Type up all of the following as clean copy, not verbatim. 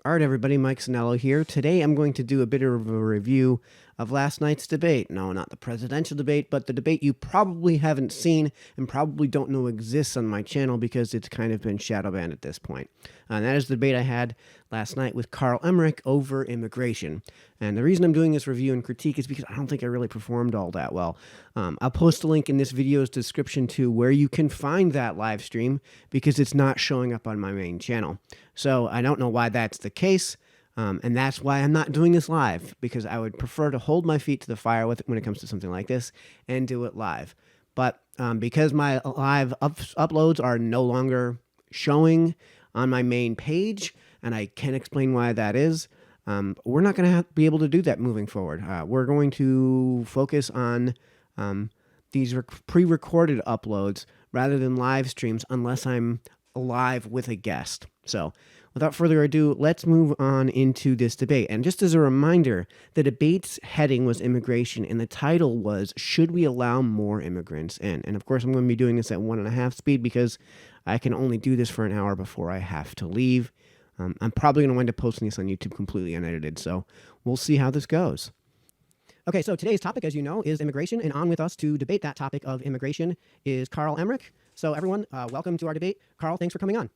All right, everybody, Mike Sinello here. Today I'm going to do a bit of a review of last night's debate. No, not the presidential debate, but the debate you probably haven't seen and probably don't know exists on my channel because it's kind of been shadow banned at this point. And that is the debate I had last night with Carl Emmerich over immigration. And the reason I'm doing this review and critique is because I don't think I really performed all that well. I'll post a link in this video's description to where you can find that live stream because it's not showing up on my main channel. So I don't know why that's the case. And that's why I'm not doing this live, because I would prefer to hold my feet to the fire when it comes to something like this and do it live. But because my live uploads are no longer showing on my main page, and I can't explain why that is, we're not going to be able to do that moving forward. We're going to focus on these pre-recorded uploads rather than live streams unless I'm live with a guest. So without further ado, let's move on into this debate. And just as a reminder, the debate's heading was immigration, and the title was, should we allow more immigrants in? And of course, I'm going to be doing this at 1.5 speed because I can only do this for an hour before I have to leave. I'm probably going to wind up posting this on YouTube completely unedited, so we'll see how this goes. Okay, so today's topic, as you know, is immigration, and on with us to debate that topic of immigration is Carl Emmerich. So everyone, welcome to our debate. Carl, thanks for coming on.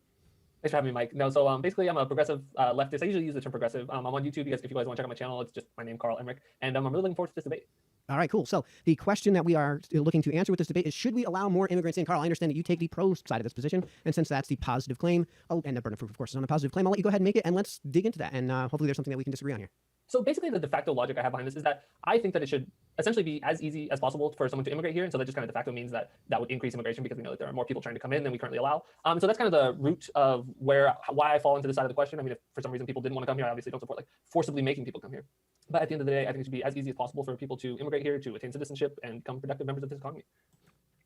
Thanks for having me, Mike. No, so basically, I'm a progressive leftist. I usually use the term progressive. I'm on YouTube. If you guys want to check out my channel, it's just my name, Carl Emmerich, and I'm really looking forward to this debate. All right, cool. So the question that we are looking to answer with this debate is, should we allow more immigrants in? Carl, I understand that you take the pro side of this position, and since that's the positive claim, and the burden of proof, of course, is on the positive claim, I'll let you go ahead and make it, and let's dig into that, and hopefully there's something that we can disagree on here. So basically, the de facto logic I have behind this is that I think that it should essentially be as easy as possible for someone to immigrate here. And so that just kind of de facto means that that would increase immigration because we know that there are more people trying to come in than we currently allow. So that's kind of the root of why I fall into this side of the question. I mean, if for some reason people didn't want to come here, I obviously don't support like forcibly making people come here. But at the end of the day, I think it should be as easy as possible for people to immigrate here, to attain citizenship and become productive members of this economy.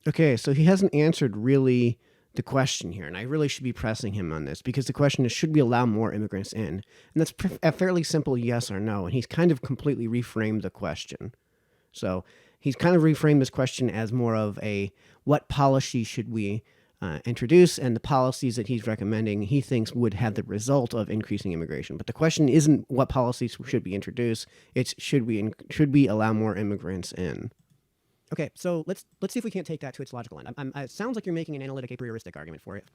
Okay, so he hasn't answered really the question here, and I really should be pressing him on this, because the question is, should we allow more immigrants in? And that's a fairly simple yes or no, and he's kind of completely reframed the question. So he's kind of reframed this question as more of a, what policy should we introduce, and the policies that he's recommending he thinks would have the result of increasing immigration. But the question isn't what policies should be introduced, it's should we allow more immigrants in? Okay, so let's see if we can't take that to its logical end. It sounds like you're making an analytic a prioristic argument for it.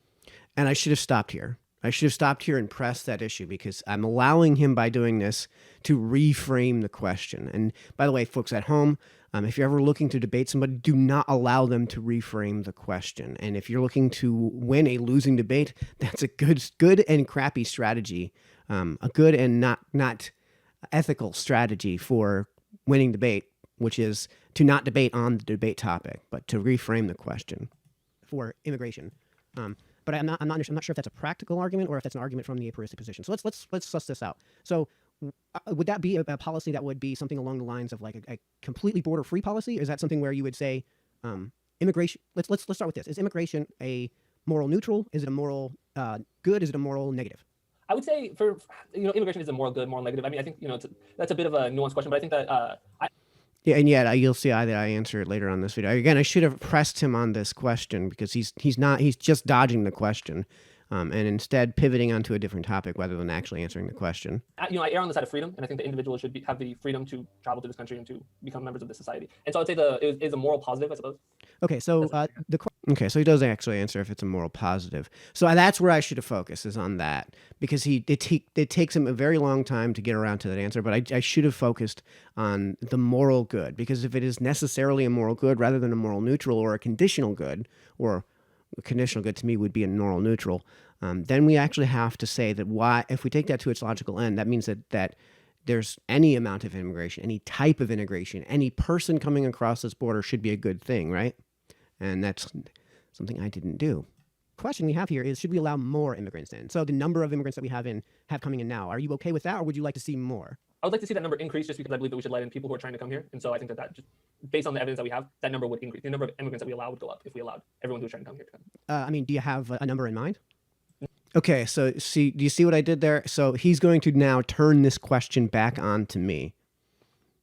And I should have stopped here. I should have stopped here and pressed that issue, because I'm allowing him, by doing this, to reframe the question. And by the way, folks at home, if you're ever looking to debate somebody, do not allow them to reframe the question. And if you're looking to win a losing debate, that's a good and crappy strategy, a good and not ethical strategy for winning debate, which is to not debate on the debate topic, but to reframe the question for immigration. But I'm not sure if that's a practical argument or if that's an argument from the aphoristic position. So let's suss this out. So would that be a policy that would be something along the lines of like a completely border-free policy? Is that something where you would say immigration? Let's start with this. Is immigration a moral neutral? Is it a moral good? Is it a moral negative? I would say immigration is a moral good, moral negative. I mean, I think that's a bit of a nuanced question, but I think that yeah, and yet you'll see that I answer it later on this video. Again, I should have pressed him on this question, because he's just dodging the question, and instead pivoting onto a different topic rather than actually answering the question. I err on the side of freedom, and I think the individual should have the freedom to travel to this country and to become members of this society. And so I'd say it is a moral positive, I suppose. Okay, so so he does actually answer if it's a moral positive. So that's where I should have focused, is on that, because it takes him a very long time to get around to that answer. But I should have focused on the moral good, because if it is necessarily a moral good rather than a moral neutral or a conditional good, or a conditional good to me would be a moral neutral, then we actually have to say that if we take that to its logical end, that means that there's any amount of immigration, any type of immigration, any person coming across this border should be a good thing, right? And that's something I didn't do. The question we have here is, should we allow more immigrants in? So the number of immigrants that we have coming in now, are you okay with that, or would you like to see more? I would like to see that number increase, just because I believe that we should let in people who are trying to come here. And so I think that just based on the evidence that we have, that number would increase. The number of immigrants that we allow would go up if we allowed everyone who's trying to come here to come. I mean, do you have a number in mind? Okay, so do you see what I did there? So he's going to now turn this question back on to me.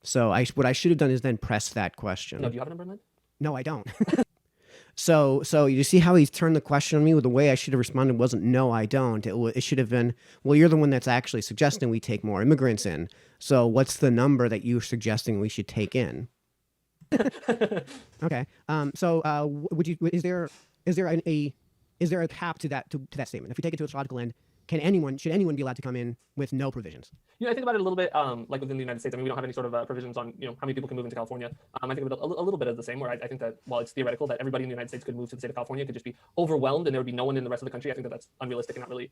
So what I should have done is then press that question. No, do you have a number in mind? No, I don't. So you see how he's turned the question on me? With the way I should have responded wasn't no, I don't. It should have been, well, you're the one that's actually suggesting we take more immigrants in. So what's the number that you're suggesting we should take in? Okay. Would you is there is there a cap to that statement? If we take it to its logical end, should anyone be allowed to come in with no provisions? I think about it a little bit like within the United States. I mean, we don't have any sort of provisions on how many people can move into California. I think of it a little bit as the same, where I think that while it's theoretical that everybody in the United States could move to the state of California, it could just be overwhelmed and there would be no one in the rest of the country. I think that that's unrealistic and not really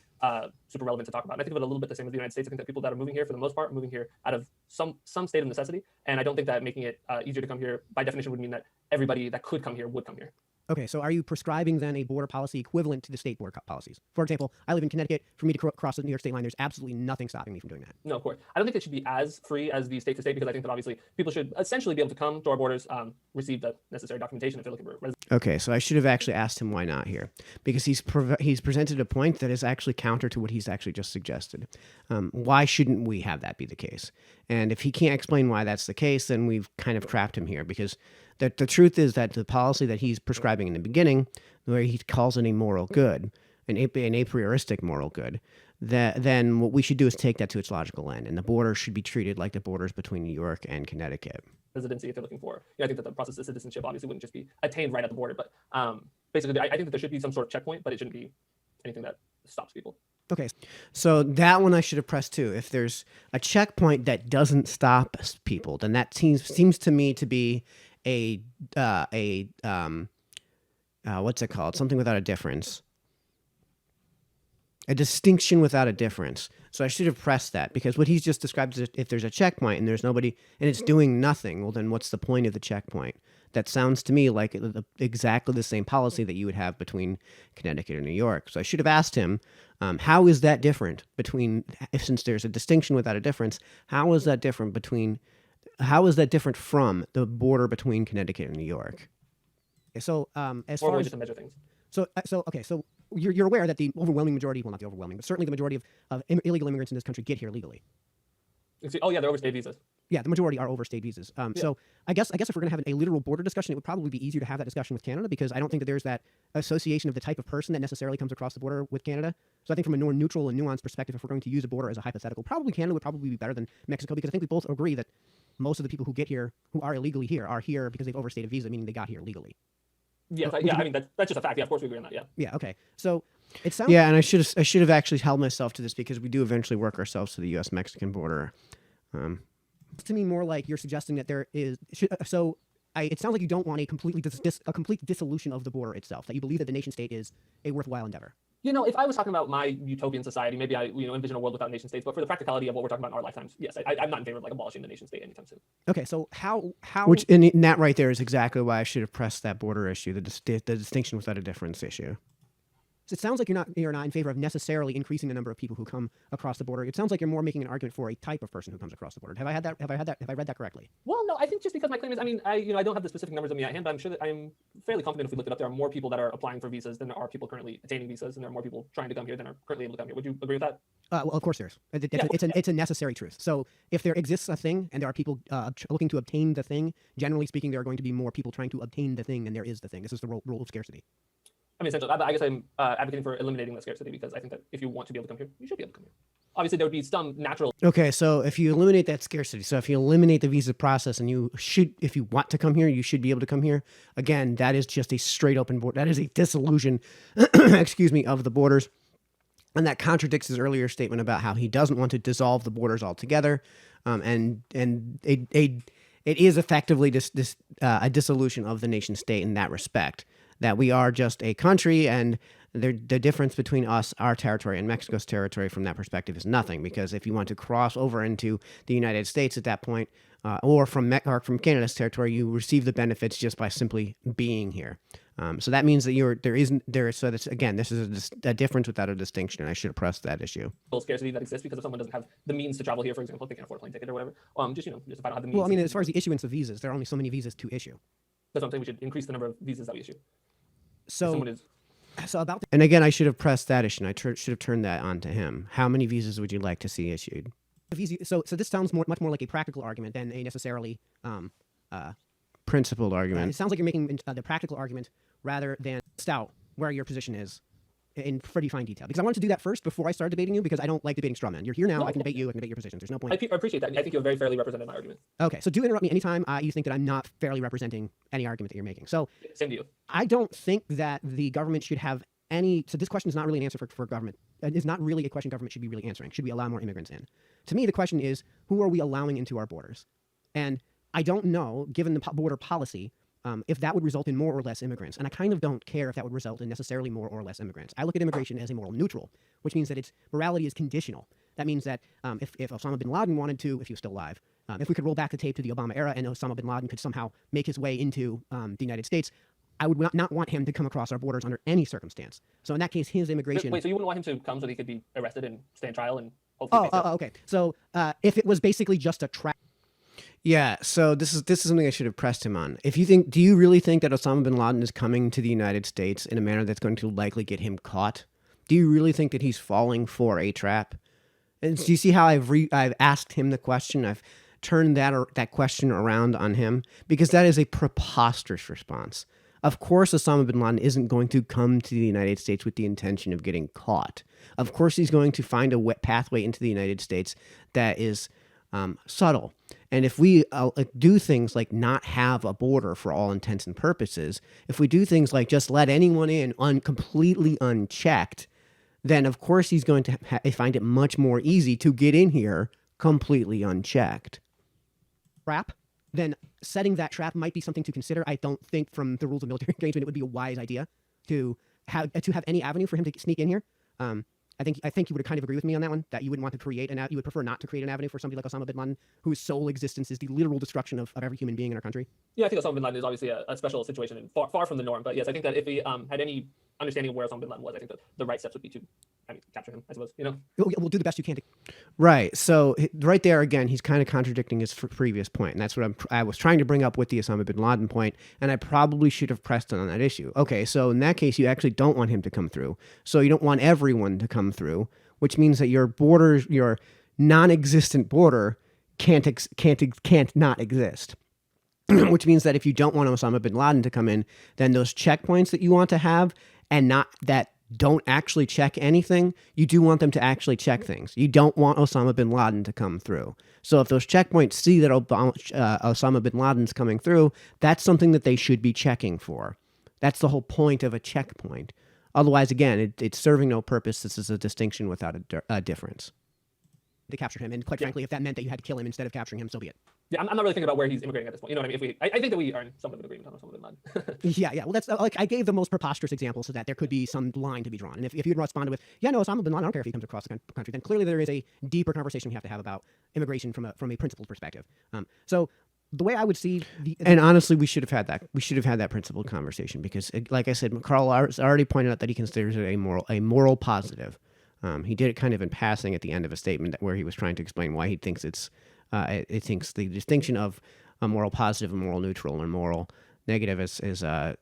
super relevant to talk about. And I think of it a little bit the same as the United States. I think that people that are moving here, for the most part, are moving here out of some state of necessity. And I don't think that making it easier to come here by definition would mean that everybody that could come here would come here. Okay, so are you prescribing then a border policy equivalent to the state border policies? For example, I live in Connecticut. For me to cross the New York state line, there's absolutely nothing stopping me from doing that. No, of course. I don't think it should be as free as the state to state, because I think that obviously people should essentially be able to come to our borders, receive the necessary documentation if they're looking for residence. Okay, so I should have actually asked him why not here, because he's presented a point that is actually counter to what he's actually just suggested. Why shouldn't we have that be the case? And if he can't explain why that's the case, then we've kind of trapped him here, because the truth is that the policy that he's prescribing in the beginning, where he calls it a moral good, an a prioristic moral good, then what we should do is take that to its logical end, and the border should be treated like the borders between New York and Connecticut. Residency if they're looking for. I think that the process of citizenship obviously wouldn't just be attained right at the border, but basically I think that there should be some sort of checkpoint, but it shouldn't be anything that stops people. Okay, so that one I should have pressed too. If there's a checkpoint that doesn't stop people, then that seems to me to be what's it called? Something without a difference. A distinction without a difference. So I should have pressed that, because what he's just described is if there's a checkpoint and there's nobody and it's doing nothing, well, then what's the point of the checkpoint? That sounds to me like exactly the same policy that you would have between Connecticut and New York. So I should have asked him, how is that different since there's a distinction without a difference, how is that different from the border between Connecticut and New York? So as Or far we as just measure things. So you're aware that the overwhelming majority, well, not the overwhelming, but certainly the majority of illegal immigrants in this country get here legally. Oh yeah, they're overstayed visas. Yeah, the majority are overstayed visas. So I guess if we're going to have a literal border discussion, it would probably be easier to have that discussion with Canada, because I don't think that there's that association of the type of person that necessarily comes across the border with Canada. So I think from a more neutral and nuanced perspective, if we're going to use a border as a hypothetical, probably Canada would probably be better than Mexico, because I think we both agree that most of the people who get here, who are illegally here, are here because they've overstayed a visa, meaning they got here legally. Yes, I mean that's just a fact. Yeah, of course we agree on that. Yeah. Yeah. Okay. So it sounds. Yeah, and I should have actually held myself to this, because we do eventually work ourselves to the U.S.-Mexican border. To me, more like you're suggesting that there is. It sounds like you don't want a complete dissolution of the border itself. That you believe that the nation state is a worthwhile endeavor. If I was talking about my utopian society, maybe I envision a world without nation states. But for the practicality of what we're talking about in our lifetimes, yes, I'm not in favor of abolishing the nation state anytime soon. Okay, so how which and that right there is exactly why I should have pressed that border issue, the distinction without a difference issue. So it sounds like you're not in favor of necessarily increasing the number of people who come across the border. It sounds like you're more making an argument for a type of person who comes across the border. Have I read that correctly? Well, no, I think just because my claim is, I don't have the specific numbers on me at hand, but I'm sure that I'm fairly confident if we look it up, there are more people that are applying for visas than there are people currently attaining visas, and there are more people trying to come here than are currently able to come here. Would you agree with that? Well, of course there's. It's a necessary truth. So if there exists a thing and there are people looking to obtain the thing, generally speaking, there are going to be more people trying to obtain the thing than there is the thing. This is the rule of scarcity. Essentially, I guess I'm advocating for eliminating the scarcity, because I think that if you want to be able to come here, you should be able to come here. Obviously, there would be some natural. Okay, so if you eliminate that scarcity, so if you eliminate the visa process, and if you want to come here, you should be able to come here. Again, that is just a straight open border. That is a dissolution, excuse me, of the borders. And that contradicts his earlier statement about how he doesn't want to dissolve the borders altogether. And it is effectively a dissolution of the nation state in that respect. That we are just a country, and the difference between us, our territory, and Mexico's territory from that perspective is nothing. Because if you want to cross over into the United States at that point, or from Canada's territory, you receive the benefits just by simply being here. So that means that so that's, again, this is a difference without a distinction, and I should have pressed that issue. Scarcity that exists because if someone doesn't have the means to travel here, for example, if they can't afford a plane ticket or whatever, just if I don't have the means. Well, as far as the issuance of visas, there are only so many visas to issue. That's what I'm saying. We should increase the number of visas that we issue. And again, I should have pressed that issue. And I should have turned that on to him. How many visas would you like to see issued? So this sounds much more like a practical argument than a necessarily principled argument. It sounds like you're making the practical argument rather than list out where your position is in pretty fine detail. Because I wanted to do that first before I started debating you, because I don't like debating straw men. You're here now. No, I can cool. debate you. I can debate your positions. There's no I point. appreciate that. I think you have very fairly represented my argument. Okay, so do interrupt me anytime you think that I'm not fairly representing any argument that you're making. So Same to you. I don't think that the government should have any. So this question is not really an answer for government. It's not really a question government should be really answering. Should we allow more immigrants in? To me, the question is, who are we allowing into our borders? And I don't know, given the border policy, if that would result in more or less immigrants. And I kind of don't care if that would result in necessarily more or less immigrants. I look at immigration as a moral neutral, which means that its morality is conditional. That means that if Osama bin Laden wanted to, if he was still alive, if we could roll back the tape to the Obama era and Osama bin Laden could somehow make his way into the United States, I would not want him to come across our borders under any circumstance. So in that case, his immigration... Wait, so you wouldn't want him to come so that he could be arrested and stand trial and hopefully... okay. So if it was basically just a trap... Yeah, so this is something I should have pressed him on. Do you really think that Osama bin Laden is coming to the United States in a manner that's going to likely get him caught? Do you really think that he's falling for a trap? And do you see how I've asked him the question? I've turned that question around on him, because that is a preposterous response. Of course, Osama bin Laden isn't going to come to the United States with the intention of getting caught. Of course, he's going to find a pathway into the United States that is subtle. And if we do things like not have a border for all intents and purposes, if we do things like just let anyone in completely unchecked, then of course he's going to find it much more easy to get in here completely unchecked. Trap, then setting that trap might be something to consider. I don't think from the rules of military engagement it would be a wise idea to have any avenue for him to sneak in here. I think you would kind of agree with me on that one, that you wouldn't want to create you would prefer not to create an avenue for somebody like Osama bin Laden, whose sole existence is the literal destruction of every human being in our country. Yeah, I think Osama bin Laden is obviously a special situation and far from the norm. But yes, I think that if we had any understanding of where Osama bin Laden was, I think that the right steps would be to capture him, I suppose, We'll do the best you can. Right. So right there, again, he's kind of contradicting his previous point. And that's what I was trying to bring up with the Osama bin Laden point. And I probably should have pressed on that issue. Okay, so in that case, you actually don't want him to come through. So you don't want everyone to come through, which means that your non-existent border can't not exist. Which means that if you don't want Osama bin Laden to come in, then those checkpoints that you want to have and not that don't actually check anything, you do want them to actually check things. You don't want Osama bin Laden to come through. So if those checkpoints see that Osama bin Laden's coming through, that's something that they should be checking for. That's the whole point of a checkpoint. Otherwise, again, it's serving no purpose. This is a distinction without a difference. To capture him, and quite frankly, if that meant that you had to kill him instead of capturing him, so be it. Yeah, I'm not really thinking about where he's immigrating at this point. You know what I mean? I think that we are in somewhat of an agreement on Osama bin Laden. Yeah. Well, that's I gave the most preposterous example so that there could be some line to be drawn. And if you'd responded with, yeah, no, Osama bin Laden, I don't care if he comes across the country, then clearly there is a deeper conversation we have to have about immigration from a principled perspective. So the way I would see and honestly, we should have had that. We should have had that principled conversation because, like I said, Carl already pointed out that he considers it a moral positive. He did it kind of in passing at the end of a statement where he was trying to explain why he thinks it thinks the distinction of a moral positive and moral neutral and moral negative is a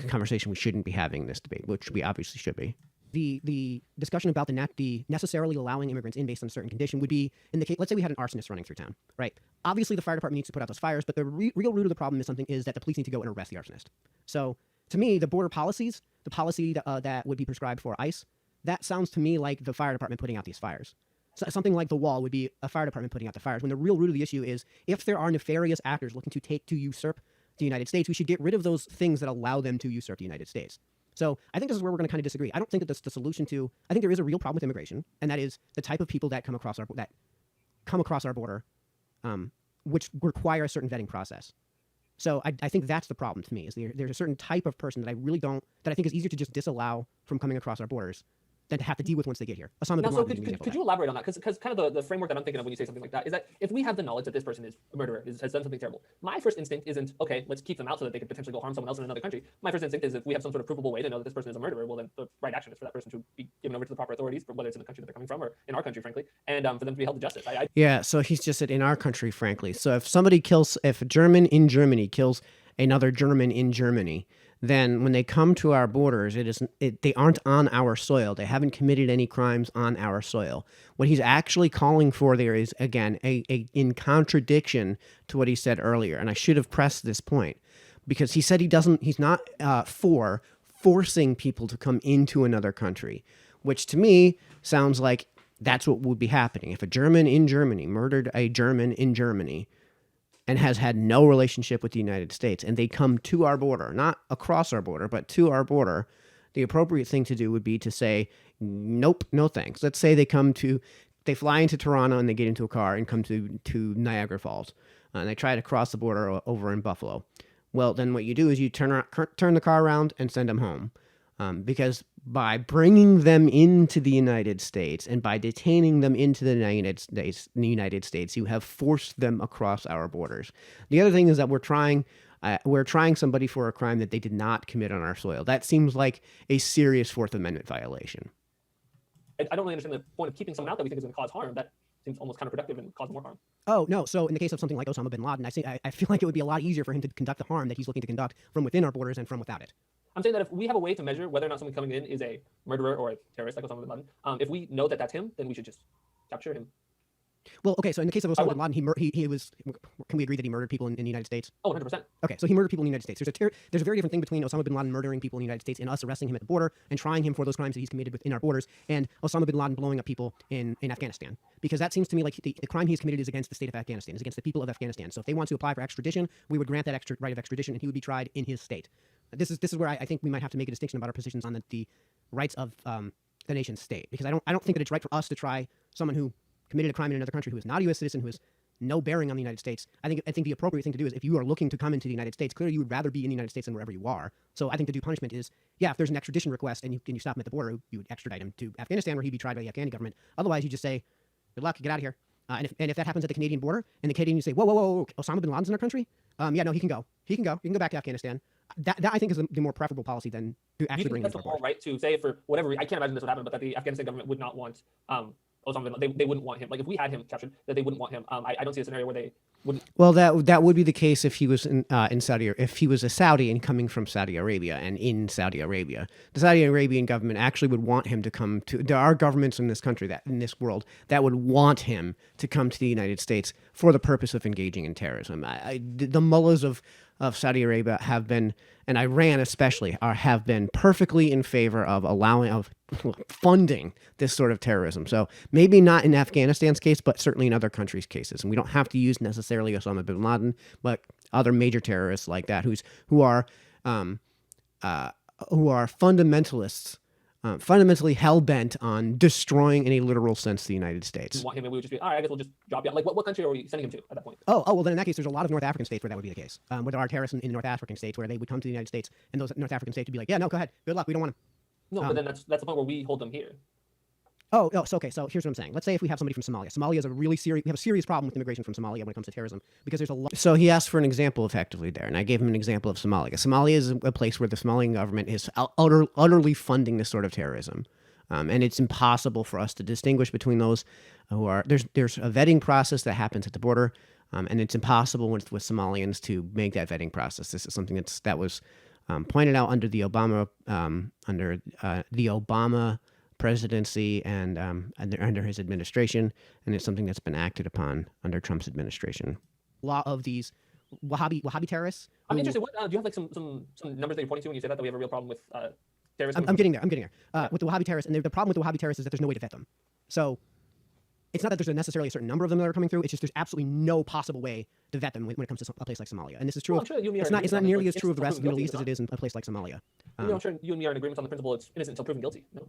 conversation we shouldn't be having in this debate, which we obviously should be. The discussion about the necessarily allowing immigrants in based on a certain condition would be in the case. Let's say we had an arsonist running through town, right? Obviously, the fire department needs to put out those fires, but the real root of the problem is that the police need to go and arrest the arsonist. So, to me, the border policies, the policy that would be prescribed for ICE, that sounds to me like the fire department putting out these fires. So something like the wall would be a fire department putting out the fires. When the real root of the issue is, if there are nefarious actors looking to usurp the United States, we should get rid of those things that allow them to usurp the United States. So I think this is where we're going to kind of disagree. I don't think that the solution to, I think there is a real problem with immigration, and that is the type of people that come across our border, which require a certain vetting process. So I think that's the problem to me, is there's a certain type of person that I think is easier to just disallow from coming across our borders than to have to deal with once they get here. Osama bin Laden. Could you elaborate on that? Because kind of the framework that I'm thinking of when you say something like that is that if we have the knowledge that this person is a murderer, has done something terrible, my first instinct isn't, okay, let's keep them out so that they could potentially go harm someone else in another country. My first instinct is, if we have some sort of provable way to know that this person is a murderer, well, then the right action is for that person to be given over to the proper authorities, whether it's in the country that they're coming from or in our country, frankly, and for them to be held to justice. Yeah, so he's just said in our country, frankly. So if a German in Germany kills another German in Germany, then when they come to our borders, they aren't on our soil. They haven't committed any crimes on our soil. What he's actually calling for there is, again, in contradiction to what he said earlier. And I should have pressed this point. because he said he's not for forcing people to come into another country, which to me sounds like that's what would be happening. If a German in Germany murdered a German in Germany and has had no relationship with the United States, and they come to our border, not across our border, but to our border, the appropriate thing to do would be to say, nope, no thanks. Let's say they fly into Toronto and they get into a car and come to Niagara Falls, and they try to cross the border over in Buffalo. Well, then what you do is you turn the car around and send them home. Because by bringing them into the United States and by detaining them into the United States, you have forced them across our borders. The other thing is that we're trying somebody for a crime that they did not commit on our soil. That seems like a serious Fourth Amendment violation. I don't really understand the point of keeping someone out that we think is going to cause harm. That seems almost counterproductive and cause more harm. Oh, no. So in the case of something like Osama bin Laden, I feel like it would be a lot easier for him to conduct the harm that he's looking to conduct from within our borders and from without it. I'm saying that if we have a way to measure whether or not someone coming in is a murderer or a terrorist like Osama bin Laden, if we know that that's him, then we should just capture him. Well, okay, so in the case of Osama bin Laden, he was. Can we agree that he murdered people in the United States? Oh, 100%. Okay, so he murdered people in the United States. There's a very different thing between Osama bin Laden murdering people in the United States and us arresting him at the border and trying him for those crimes that he's committed within our borders, and Osama bin Laden blowing up people in Afghanistan. Because that seems to me like the crime he's committed is against the state of Afghanistan, is against the people of Afghanistan. So if they want to apply for extradition, we would grant that right of extradition, and he would be tried in his state. This is where I think we might have to make a distinction about our positions on the rights of the nation state, because I don't think that it's right for us to try someone who committed a crime in another country, who is not a U.S. citizen, who has no bearing on the United States. I think the appropriate thing to do is, if you are looking to come into the United States, clearly you would rather be in the United States than wherever you are. So I think the due punishment is, if there's an extradition request and you stop him at the border, you would extradite him to Afghanistan, where he'd be tried by the Afghani government. Otherwise, you just say, good luck, get out of here. And if that happens at the Canadian border, and the Canadians say, whoa, Osama bin Laden's in our country? No, he can go. He can go back to Afghanistan. That I think is the more preferable policy than to actually bring him to our border. Right to say, for whatever reason, I can't imagine this would happen, but that the Afghanistan government would not want Osama bin Laden. They wouldn't want him. Like, if we had him captured, that they wouldn't want him. I don't see a scenario where they wouldn't. Well, that would be the case if he was in Saudi, if he was a Saudi and coming from Saudi Arabia and in Saudi Arabia. The Saudi Arabian government actually would want him to come to. There are governments in this country, in this world, that would want him to come to the United States for the purpose of engaging in terrorism. The mullahs of Saudi Arabia have been, and Iran especially, have been perfectly in favor of funding this sort of terrorism. So maybe not in Afghanistan's case, but certainly in other countries' cases. And we don't have to use necessarily Osama bin Laden, but other major terrorists like that who are fundamentalists, fundamentally hell-bent on destroying, in a literal sense, the United States. We want him, and we would just be, all right, I guess we'll just drop you out. Like, what country are we sending him to at that point? Oh, well, then in that case, there's a lot of North African states where that would be the case. Where there are terrorists in North African states where they would come to the United States, and those North African states would be like, yeah, no, go ahead. Good luck. We don't want him. No, but then that's the point where we hold them here. So here's what I'm saying. Let's say if we have somebody from Somalia. Somalia is we have a serious problem with immigration from Somalia when it comes to terrorism, because there's a lot. So he asked for an example effectively there, and I gave him an example of Somalia. Somalia is a place where the Somalian government is utterly funding this sort of terrorism. And it's impossible for us to distinguish between those who are there's a vetting process that happens at the border, and it's impossible with Somalians to make that vetting process. This is something that was pointed out under the Obama presidency and under his administration, and it's something that's been acted upon under Trump's administration. A lot of these Wahhabi terrorists. I'm interested. What do you have, like, some numbers that you're pointing to when you say that we have a real problem with terrorism? I'm getting there. With the Wahhabi terrorists, and the problem with the Wahhabi terrorists is that there's no way to vet them. So it's not that there's necessarily a certain number of them that are coming through. It's just there's absolutely no possible way to vet them when it comes to a place like Somalia. And this is true. It's not nearly as true of the rest of the Middle East as it is in a place like Somalia. I'm sure you and me are in agreement on the principle it's innocent until proven guilty. No?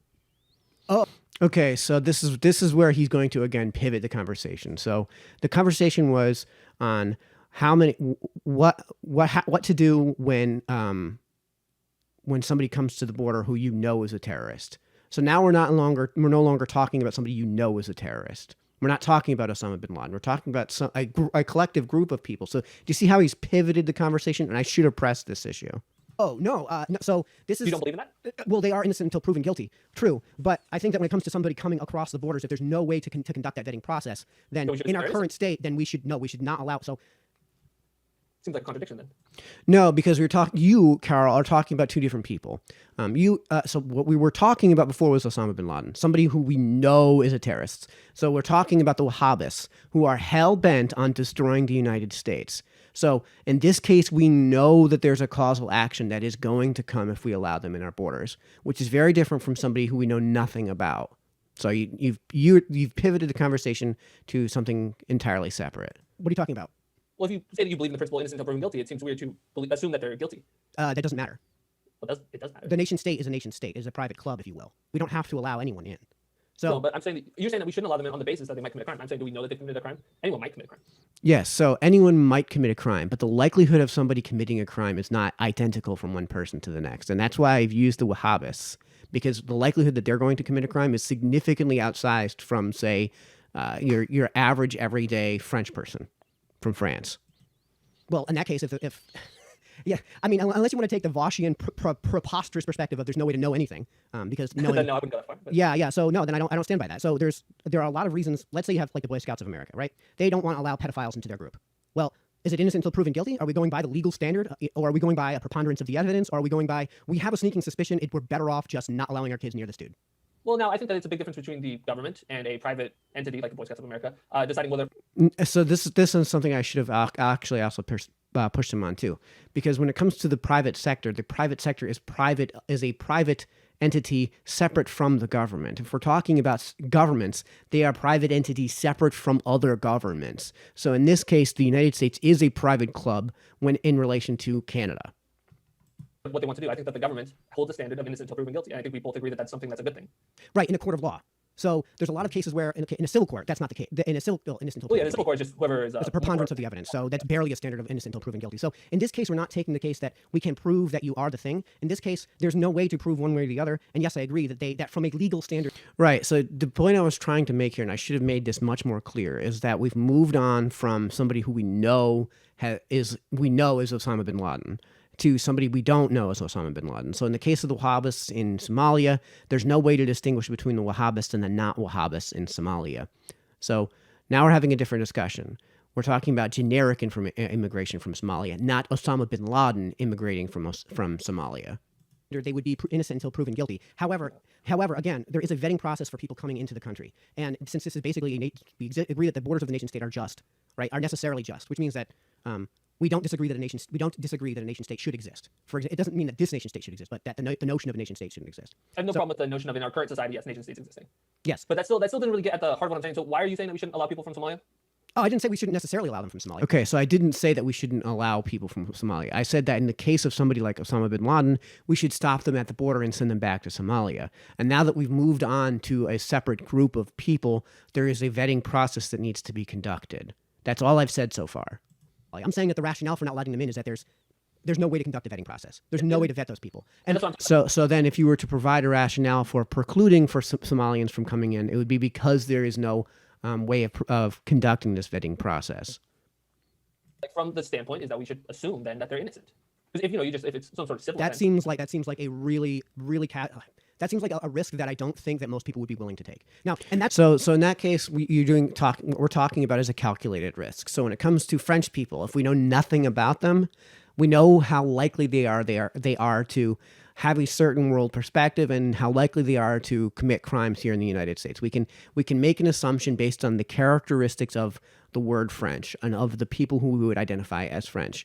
Oh, okay. So this is where he's going to again pivot the conversation. So the conversation was on what to do when somebody comes to the border who you know is a terrorist. So now we're no longer talking about somebody you know is a terrorist. We're not talking about Osama bin Laden. We're talking about a collective group of people. So do you see how he's pivoted the conversation? And I should have pressed this issue. Oh, no. So this is... You don't believe in that? Well, they are innocent until proven guilty. True. But I think that when it comes to somebody coming across the borders, if there's no way to conduct that vetting process, then in our current state, then we should not allow... So seems like a contradiction then. No, because you, Carl, are talking about two different people. So what we were talking about before was Osama bin Laden, somebody who we know is a terrorist. So we're talking about the Wahhabis, who are hell-bent on destroying the United States. So in this case, we know that there's a causal action that is going to come if we allow them in our borders, which is very different from somebody who we know nothing about. So you've pivoted the conversation to something entirely separate. What are you talking about? Well, if you say that you believe in the principle innocent until proven guilty, it seems weird to assume that they're guilty. That doesn't matter. Well, it does matter. The nation state is a nation state, is a private club, if you will. We don't have to allow anyone in. So, no, but I'm saying you're saying that we shouldn't allow them in on the basis that they might commit a crime. I'm saying, do we know that they committed a crime? Anyone might commit a crime. Yes, so anyone might commit a crime, but the likelihood of somebody committing a crime is not identical from one person to the next. And that's why I've used the Wahhabists, because the likelihood that they're going to commit a crime is significantly outsized from, say, your average everyday French person from France. Well, in that case, if yeah, I mean, unless you want to take the Vauchian preposterous perspective of there's no way to know anything, because knowing, Then no, I wouldn't go that far. But. yeah. So no, then I don't stand by that. So there are a lot of reasons. Let's say you have like the Boy Scouts of America, right? They don't want to allow pedophiles into their group. Well, is it innocent until proven guilty? Are we going by the legal standard, or are we going by a preponderance of the evidence? Or are we going by we have a sneaking suspicion we're better off just not allowing our kids near this dude? Well, now I think that it's a big difference between the government and a private entity like the Boy Scouts of America deciding whether. So this is something I should have actually also pushed him on too, because when it comes to the private sector is a private entity separate from the government. If we're talking about governments, they are private entities separate from other governments. So in this case, the United States is a private club when in relation to Canada. What they want to do. I think that the government holds the standard of innocent until proven guilty. And I think we both agree that that's something that's a good thing. Right, in a court of law. So there's a lot of cases where in a civil court, that's not the case. In a civil innocent until proven in a civil court, just whoever is. it's a preponderance of the evidence. So that's barely a standard of innocent until proven guilty. So in this case, we're not taking the case that we can prove that you are the thing. In this case, there's no way to prove one way or the other. And yes, I agree that from a legal standard. Right. So the point I was trying to make here, and I should have made this much more clear, is that we've moved on from somebody who we know is Osama bin Laden to somebody we don't know as Osama bin Laden. So in the case of the Wahhabists in Somalia, there's no way to distinguish between the Wahhabists and the not Wahhabists in Somalia. So now we're having a different discussion. We're talking about generic immigration from Somalia, not Osama bin Laden immigrating from Somalia. They would be innocent until proven guilty. However, again, there is a vetting process for people coming into the country. And since this is basically, we agree that the borders of the nation state are just, right, are necessarily just, which means that we don't disagree that a nation state should exist. For example, it doesn't mean that this nation state should exist, but that the notion of a nation state shouldn't exist. I have no problem with the notion of in our current society, yes, nation states existing. Yes. But that still didn't really get at the heart of what I'm saying. So why are you saying that we shouldn't allow people from Somalia? Oh, I didn't say we shouldn't necessarily allow them from Somalia. Okay, so I didn't say that we shouldn't allow people from Somalia. I said that in the case of somebody like Osama bin Laden, we should stop them at the border and send them back to Somalia. And now that we've moved on to a separate group of people, there is a vetting process that needs to be conducted. That's all I've said so far. I'm saying that the rationale for not letting them in is that there's no way to conduct a vetting process. There's no way to vet those people. And so then if you were to provide a rationale for precluding for Somalians from coming in, it would be because there is no way of conducting this vetting process. From the standpoint is that we should assume then that they're innocent. Because if it's some sort of civil that seems like a really that seems like a risk that I don't think that most people would be willing to take. Now, and that's so in that case, what we're talking about is a calculated risk. So when it comes to French people, if we know nothing about them, we know how likely they are to have a certain world perspective and how likely they are to commit crimes here in the United States. We can make an assumption based on the characteristics of the word French and of the people who we would identify as French.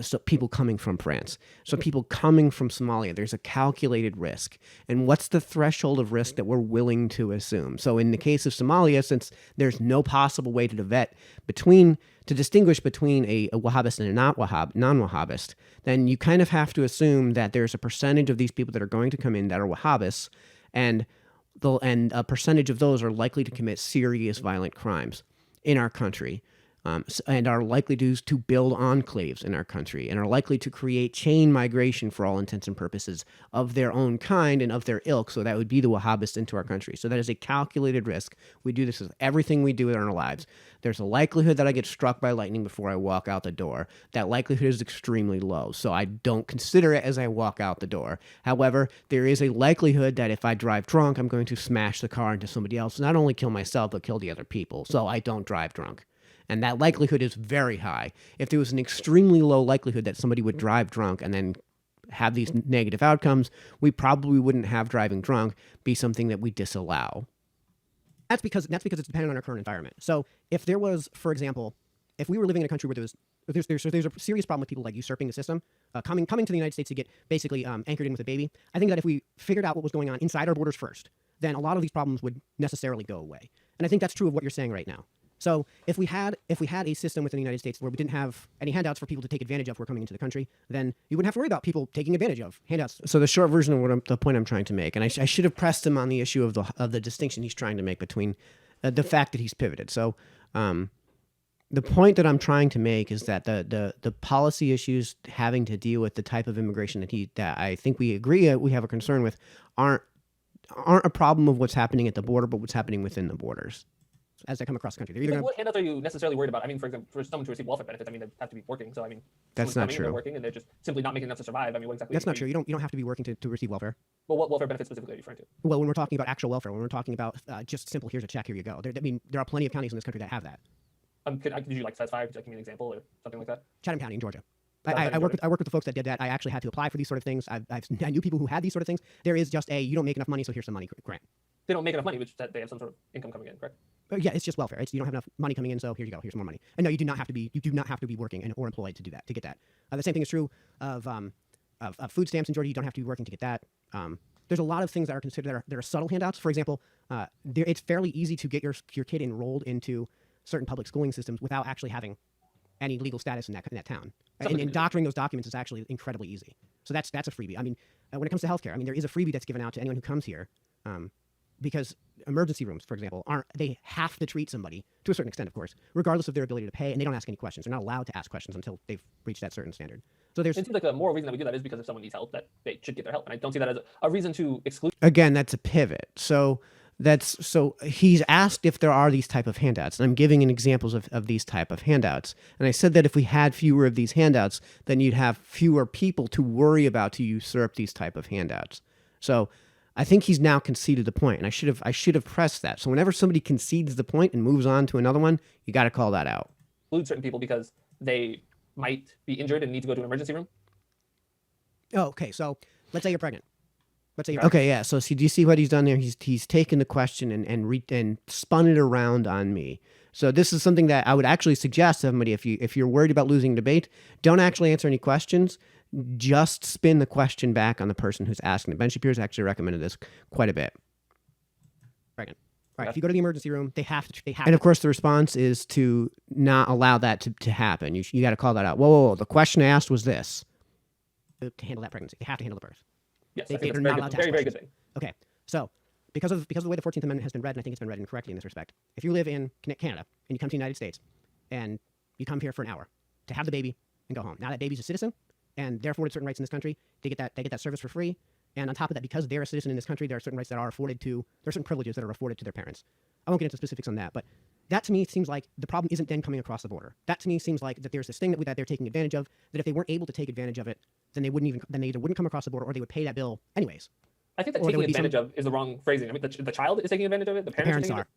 So people coming from France. So people coming from Somalia, there's a calculated risk. And what's the threshold of risk that we're willing to assume? So in the case of Somalia, since there's no possible way to distinguish between a Wahhabist and a non-Wahhabist, then you kind of have to assume that there's a percentage of these people that are going to come in that are Wahhabists, and a percentage of those are likely to commit serious violent crimes in our country. And are likely to build enclaves in our country and are likely to create chain migration for all intents and purposes of their own kind and of their ilk. So that would be the Wahhabists into our country. So that is a calculated risk. We do this with everything we do in our lives. There's a likelihood that I get struck by lightning before I walk out the door. That likelihood is extremely low. So I don't consider it as I walk out the door. However, there is a likelihood that if I drive drunk, I'm going to smash the car into somebody else, not only kill myself, but kill the other people. So I don't drive drunk. And that likelihood is very high. If there was an extremely low likelihood that somebody would drive drunk and then have these negative outcomes, we probably wouldn't have driving drunk be something that we disallow. That's because it's dependent on our current environment. So if there was, for example, if we were living in a country where there was there's a serious problem with people like usurping the system, coming to the United States to get basically anchored in with a baby. I think that if we figured out what was going on inside our borders first, then a lot of these problems would necessarily go away. And I think that's true of what you're saying right now. So if we had a system within the United States where we didn't have any handouts for people to take advantage of who are coming into the country, then you wouldn't have to worry about people taking advantage of handouts. So the short version of the point I'm trying to make, and I should have pressed him on the issue of the distinction he's trying to make between the fact that he's pivoted. So the point that I'm trying to make is that the policy issues having to deal with the type of immigration that I think we agree we have a concern with aren't a problem of what's happening at the border, but what's happening within the borders as they come across the country. They're either What handouts are you necessarily worried about? I mean, for example, for someone to receive welfare benefits, I mean, they have to be working. So I mean, that's not true. true. They're working and they're just simply not making enough to survive. I mean, what exactly? That's not true. You don't have to be working to receive welfare. Well, what welfare benefits specifically are you referring to? Well, when we're talking about actual welfare, when we're talking about just simple, here's a check, here you go. There are plenty of counties in this country that have that. Could you like specify? Could you give me an example or something like that? Chatham County in Georgia. I work with the folks that did that. I actually had to apply for these sort of things. I knew people who had these sort of things. There is just you don't make enough money, so here's some money grant. They don't make enough money, which that they have some sort of income coming in, correct? Yeah, it's just welfare. You don't have enough money coming in, so here you go. Here's more money. And no, you do not have to be working or employed to do that, to get that. The same thing is true of food stamps in Georgia. You don't have to be working to get that. There's a lot of things that are considered that are subtle handouts. For example, it's fairly easy to get your kid enrolled into certain public schooling systems without actually having any legal status in that town. And doctoring those documents is actually incredibly easy. So that's a freebie. I mean, when it comes to healthcare, I mean, there is a freebie that's given out to anyone who comes here, because emergency rooms, for example, they have to treat somebody to a certain extent, of course, regardless of their ability to pay, and they don't ask any questions. They're not allowed to ask questions until they've reached that certain standard. So it seems like the moral reason that we do that is because if someone needs help, that they should get their help, and I don't see that as a reason to exclude. Again, that's a pivot. So he's asked if there are these type of handouts, and I'm giving an examples of these type of handouts. And I said that if we had fewer of these handouts, then you'd have fewer people to worry about to usurp these type of handouts. So I think he's now conceded the point, and I should have pressed that. So whenever somebody concedes the point and moves on to another one, you got to call that out. Exclude certain people because they might be injured and need to go to an emergency room. Oh, okay. So let's say you're pregnant. Okay, yeah. So do you see what he's done there? He's taken the question and spun it around on me. So this is something that I would actually suggest to somebody, if you're worried about losing debate, don't actually answer any questions. Just spin the question back on the person who's asking it. Ben Shapiro's actually recommended this quite a bit. Pregnant. All right. If you go to the emergency room, they have to. And of course, the response is to not allow that to happen. You got to call that out. Whoa. The question asked was this. To handle that pregnancy, they have to handle the birth. Yes, I think that's a very good thing. Okay, so because of the way the 14th Amendment has been read, and I think it's been read incorrectly in this respect, if you live in Canada and you come to the United States and you come here for an hour to have the baby and go home, now that baby's a citizen and they're afforded certain rights in this country, they get that service for free. And on top of that, because they're a citizen in this country, there are certain rights that are afforded to, there are certain privileges that are afforded to their parents. I won't get into specifics on that, but that to me seems like the problem isn't then coming across the border. That to me seems like that there's this thing that they're taking advantage of, that if they weren't able to take advantage of it, then they either wouldn't come across the border or they would pay that bill anyways. I think that taking advantage of is the wrong phrasing. I mean, the child is taking advantage of it. The parents are.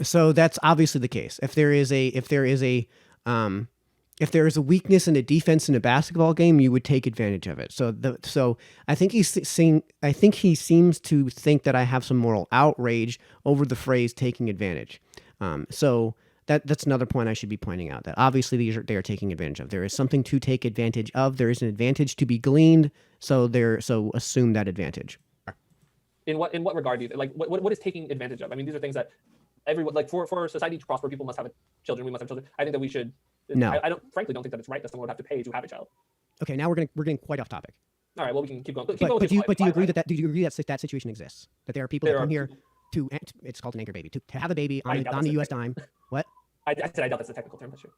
So that's obviously the case. If there is a weakness in a defense in a basketball game, you would take advantage of it. So I think he seems to think that I have some moral outrage over the phrase "taking advantage." So that's another point I should be pointing out. That obviously they are taking advantage of. There is something to take advantage of. There is an advantage to be gleaned. So assume that advantage. In what regard do you like? What is taking advantage of? I mean, these are things that everyone, like for society to prosper, people must have children. We must have children. I think that we should. No, I frankly don't think that it's right that someone would have to pay to have a child. Okay, now we're getting quite off topic. All right, well we can keep going. But do you agree that that situation exists? That there are people that come here to, it's called an anchor baby, to have a baby on the U.S. dime. What? I said I doubt that's a technical term. That's true.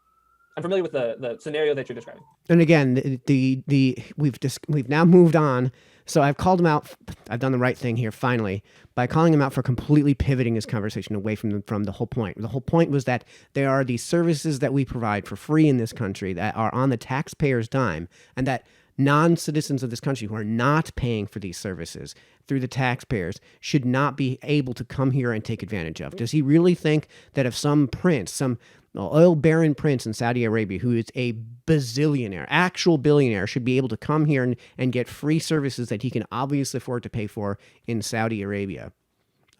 I'm familiar with the scenario that you're describing. And again, we've now moved on. So I've called him out. I've done the right thing here finally by calling him out for completely pivoting his conversation away from the whole point. The whole point was that there are these services that we provide for free in this country that are on the taxpayer's dime, and that non-citizens of this country who are not paying for these services through the taxpayers should not be able to come here and take advantage of. Does he really think that if some prince, some oil baron prince in Saudi Arabia, who is a bazillionaire, actual billionaire, should be able to come here and get free services that he can obviously afford to pay for in Saudi Arabia?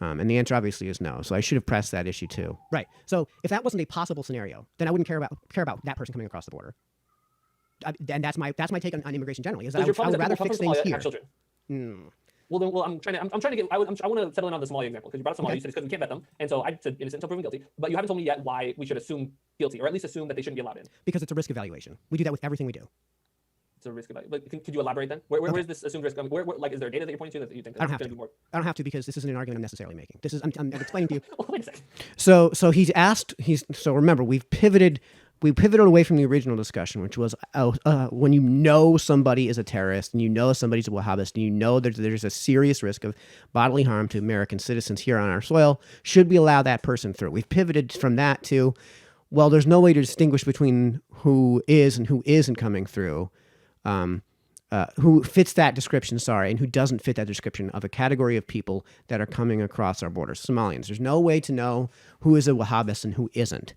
And the answer obviously is no. So I should have pressed that issue too. Right. So if that wasn't a possible scenario, then I wouldn't care about that person coming across the border. and that's my take on immigration generally. Is So that your I would problem is rather that people fix come from things Somalia here. have children. Mm. Well, then, I'm trying to get. I want to settle in on the Somalia example because you brought up Somalia. Okay. You said it's because we can't vet them, and so I said innocent until proven guilty. But you haven't told me yet why we should assume guilty, or at least assume that they shouldn't be allowed in. Because it's a risk evaluation. We do that with everything we do. It's a risk of like. Could you elaborate then? Where is this assumed risk? Where like is there data that you're pointing to that you think I don't that's have going to be more? I don't have to because this isn't an argument I'm necessarily making. This is I'm explaining to you. Oh, wait a second. So he's asked. So remember, we pivoted away from the original discussion, which was when you know somebody is a terrorist and you know somebody's a Wahhabist and you know that there's a serious risk of bodily harm to American citizens here on our soil, should we allow that person through? We've pivoted from that to, well, there's no way to distinguish between who is and who isn't coming through, who fits that description, and who doesn't fit that description of a category of people that are coming across our borders, Somalians. There's no way to know who is a Wahhabist and who isn't.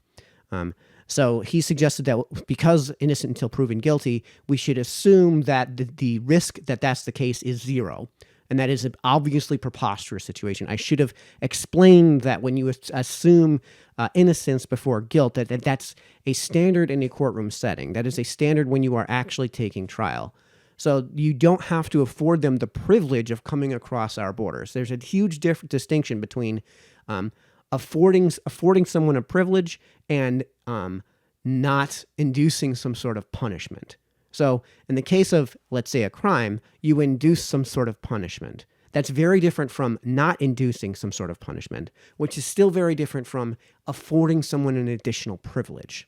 So he suggested that because innocent until proven guilty, we should assume that the risk that that's the case is zero. And that is an obviously preposterous situation. I should have explained that when you assume innocence before guilt, that's a standard in a courtroom setting. That is a standard when you are actually taking trial. So you don't have to afford them the privilege of coming across our borders. There's a huge distinction between affording someone a privilege and not inducing some sort of punishment. So in the case of, let's say, a crime, you induce some sort of punishment. That's very different from not inducing some sort of punishment, which is still very different from affording someone an additional privilege.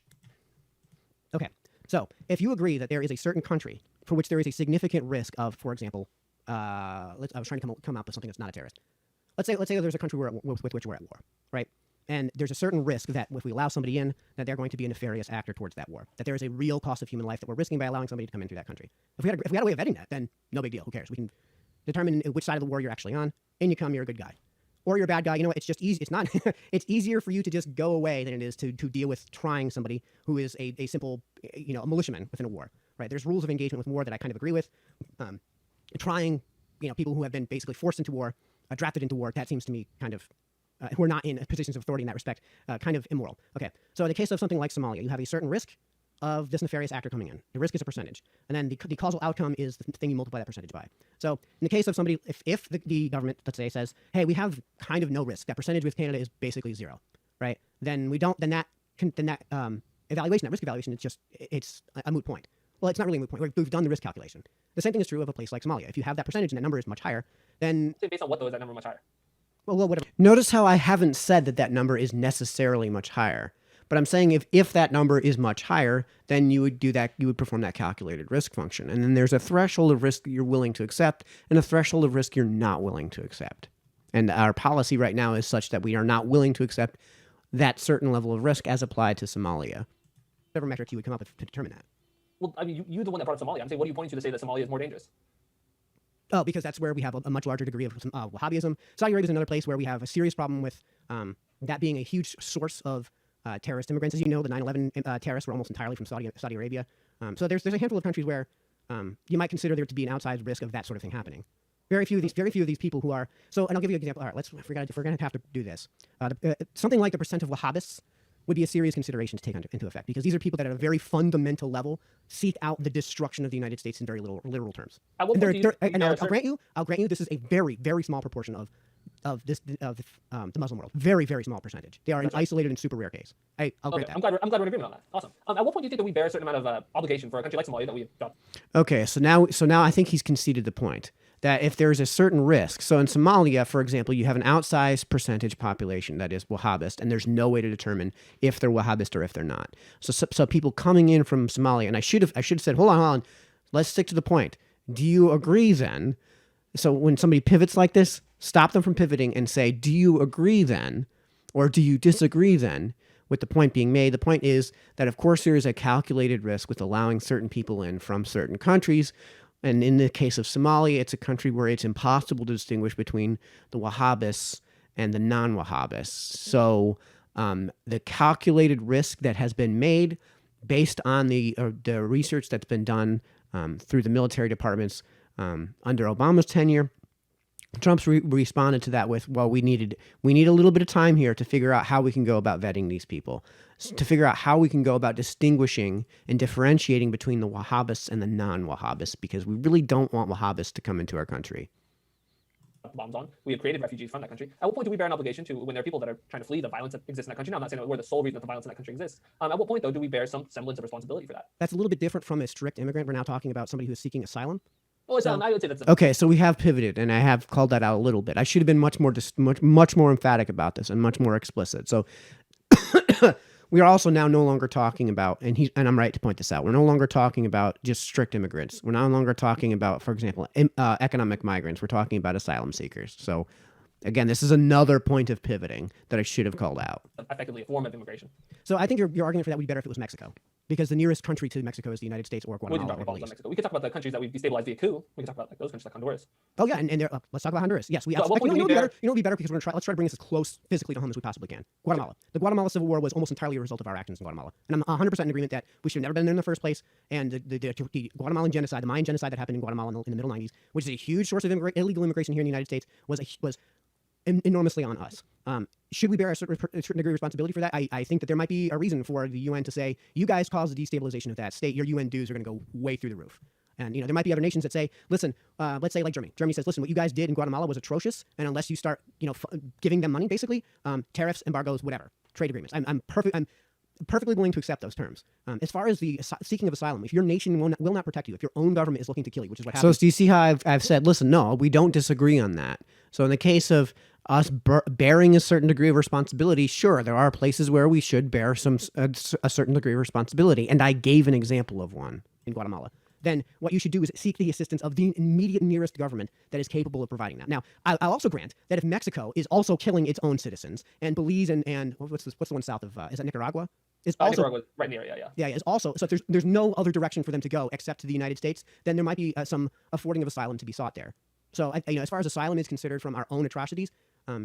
Okay, so if you agree that there is a certain country for which there is a significant risk of, for example, I was trying to come up with something that's not a terrorist. Let's say there's a country with which we're at war, right? And there's a certain risk that if we allow somebody in, that they're going to be a nefarious actor towards that war. That there is a real cost of human life that we're risking by allowing somebody to come into that country. If we had a way of vetting that, then no big deal. Who cares? We can determine which side of the war you're actually on. In you come, you're a good guy. Or you're a bad guy. You know what? It's just easy. It's not. It's easier for you to just go away than it is to deal with trying somebody who is a simple, a militiaman within a war. Right? There's rules of engagement with war that I kind of agree with. Trying, people who have been basically forced into war, drafted into war. That seems to me kind of. Who are not in positions of authority in that respect, kind of immoral. Okay, so in the case of something like Somalia, you have a certain risk of this nefarious actor coming in. The risk is a percentage. And then the causal outcome is the thing you multiply that percentage by. So in the case of somebody, if the government, let's say, says, hey, we have kind of no risk, that percentage with Canada is basically zero, right? Then that evaluation, that risk evaluation, it's a moot point. Well, it's not really a moot point. We've done the risk calculation. The same thing is true of a place like Somalia. If you have that percentage and that number is much higher, then... Based on what, though, is that number much higher? Well, whatever. Notice how I haven't said that number is necessarily much higher. But I'm saying if that number is much higher, then you would perform that calculated risk function. And then there's a threshold of risk that you're willing to accept and a threshold of risk you're not willing to accept. And our policy right now is such that we are not willing to accept that certain level of risk as applied to Somalia. Whatever metric you would come up with to determine that. Well, I mean, you're the one that brought up Somalia. I'm saying, what are you pointing to say that Somalia is more dangerous? Oh, because that's where we have a much larger degree of Wahhabism. Saudi Arabia is another place where we have a serious problem with that being a huge source of terrorist immigrants. As you know, the 9/11 terrorists were almost entirely from Saudi Arabia. So there's a handful of countries where you might consider there to be an outsized risk of that sort of thing happening. Very few of these people who are so. And I'll give you an example. All right, if we're going to have to do this, something like the percent of Wahhabists would be a serious consideration to take into effect, because these are people that at a very fundamental level seek out the destruction of the United States in very literal terms. I'll grant you this is a very, very small proportion of the Muslim world. Very, very small percentage. They are an isolated and super rare case. I'll grant that. I'm glad we're in agreement on that. Awesome. At what point do you think that we bear a certain amount of obligation for a country like Somalia that we've done? Okay, so now I think he's conceded the point that if there's a certain risk, so in Somalia, for example, you have an outsized percentage population that is Wahhabist, and there's no way to determine if they're Wahhabist or if they're not. So people coming in from Somalia, and I should have said, hold on, let's stick to the point. Do you agree then? So when somebody pivots like this, stop them from pivoting and say, do you agree then, or do you disagree then with the point being made? The point is that, of course, there is a calculated risk with allowing certain people in from certain countries. And in the case of Somalia, it's a country where it's impossible to distinguish between the Wahhabists and the non-Wahhabists. So the calculated risk that has been made based on the research that's been done through the military departments under Obama's tenure Trump's responded to that with, well, we need a little bit of time here to figure out how we can go about vetting these people, to figure out how we can go about distinguishing and differentiating between the Wahhabists and the non-Wahhabists, because we really don't want Wahhabists to come into our country. Bombs on. We have created refugees from that country. At what point do we bear an obligation to, when there are people that are trying to flee the violence that exists in that country? Now, I'm not saying that we're the sole reason that the violence in that country exists. At what point, though, do we bear some semblance of responsibility for that? That's a little bit different from a strict immigrant. We're now talking about somebody who is seeking asylum. Well, I would say that's okay. So we have pivoted, and I have called that out a little bit. I should have been much more emphatic about this and much more explicit. So we are also now no longer talking about, and I'm right to point this out, we're no longer talking about just strict immigrants. We're no longer talking about, for example, economic migrants. We're talking about asylum seekers. So again, this is another point of pivoting that I should have called out. Effectively a form of immigration. So I think your argument for that would be better if it was Mexico, because the nearest country to Mexico is the United States or Guatemala. We could talk about the countries that we've destabilized via coup. We could talk about those countries like Honduras. Oh yeah, and let's talk about Honduras. Yes, we. So you know what would be better because let's try to bring this as close physically to home as we possibly can. Guatemala. The Guatemala Civil War was almost entirely a result of our actions in Guatemala, and I'm 100% in agreement that we should have never been there in the first place. And the Guatemalan genocide, the Mayan genocide that happened in Guatemala in the middle '90s, which is a huge source of illegal immigration here in the United States, was enormously on us. Should we bear a certain degree of responsibility for that? I think that there might be a reason for the UN to say, you guys caused the destabilization of that state. Your UN dues are going to go way through the roof. And there might be other nations that say, listen, let's say like Germany. Germany says, listen, what you guys did in Guatemala was atrocious, and unless you start, giving them money, basically, tariffs, embargoes, whatever, trade agreements. I'm perfectly willing to accept those terms. As far as the seeking of asylum, if your nation will not protect you, if your own government is looking to kill you, which is what happens. So do you see how I've said, listen, no, we don't disagree on that. So in the case of us bearing a certain degree of responsibility, sure, there are places where we should bear a certain degree of responsibility. And I gave an example of one in Guatemala. Then what you should do is seek the assistance of the immediate nearest government that is capable of providing that. Now, I'll also grant that if Mexico is also killing its own citizens, and Belize and what's the one south of, is that Nicaragua? Is also Nicaragua, right near, yeah. Yeah, is also, so if there's no other direction for them to go except to the United States, then there might be some affording of asylum to be sought there. So, as far as asylum is considered from our own atrocities,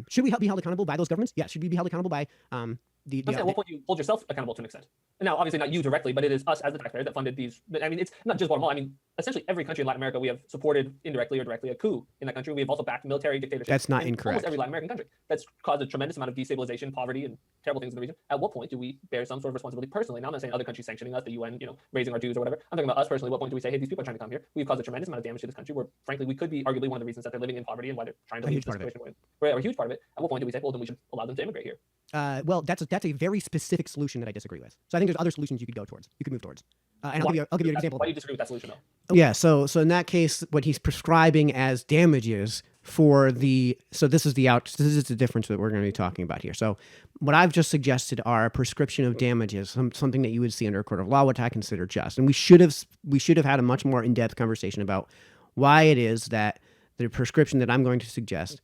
should we be held accountable by those governments? Yes. Should we be held accountable by at what point you hold yourself accountable to an extent? And now, obviously, not you directly, but it is us as the taxpayer that funded these. I mean, it's not just Guatemala. I mean, essentially every country in Latin America, we have supported indirectly or directly a coup in that country. We have also backed military dictatorship. That's not in incorrect. Almost every Latin American country. That's caused a tremendous amount of destabilization, poverty, and terrible things in the region. At what point do we bear some sort of responsibility personally? Now, I'm not saying other countries sanctioning us, the UN, raising our dues or whatever. I'm talking about us personally. What point do we say, hey, these people are trying to come here? We've caused a tremendous amount of damage to this country where, frankly, we could be arguably one of the reasons that they're living in poverty and why they're trying to leave this situation. We're a huge part of it. At what point do we say, well, then we should allow them to immigrate here? Well, that's a very specific solution that I disagree with. So I think there's other solutions you could go towards. You could move towards. And I'll give you an example. Why do you disagree with that solution, though? Yeah. So in that case, what he's prescribing as damages for this is the difference that we're going to be talking about here. So what I've just suggested are a prescription of damages, something that you would see under a court of law, which I consider just. And we should have had a much more in-depth conversation about why it is that the prescription that I'm going to suggest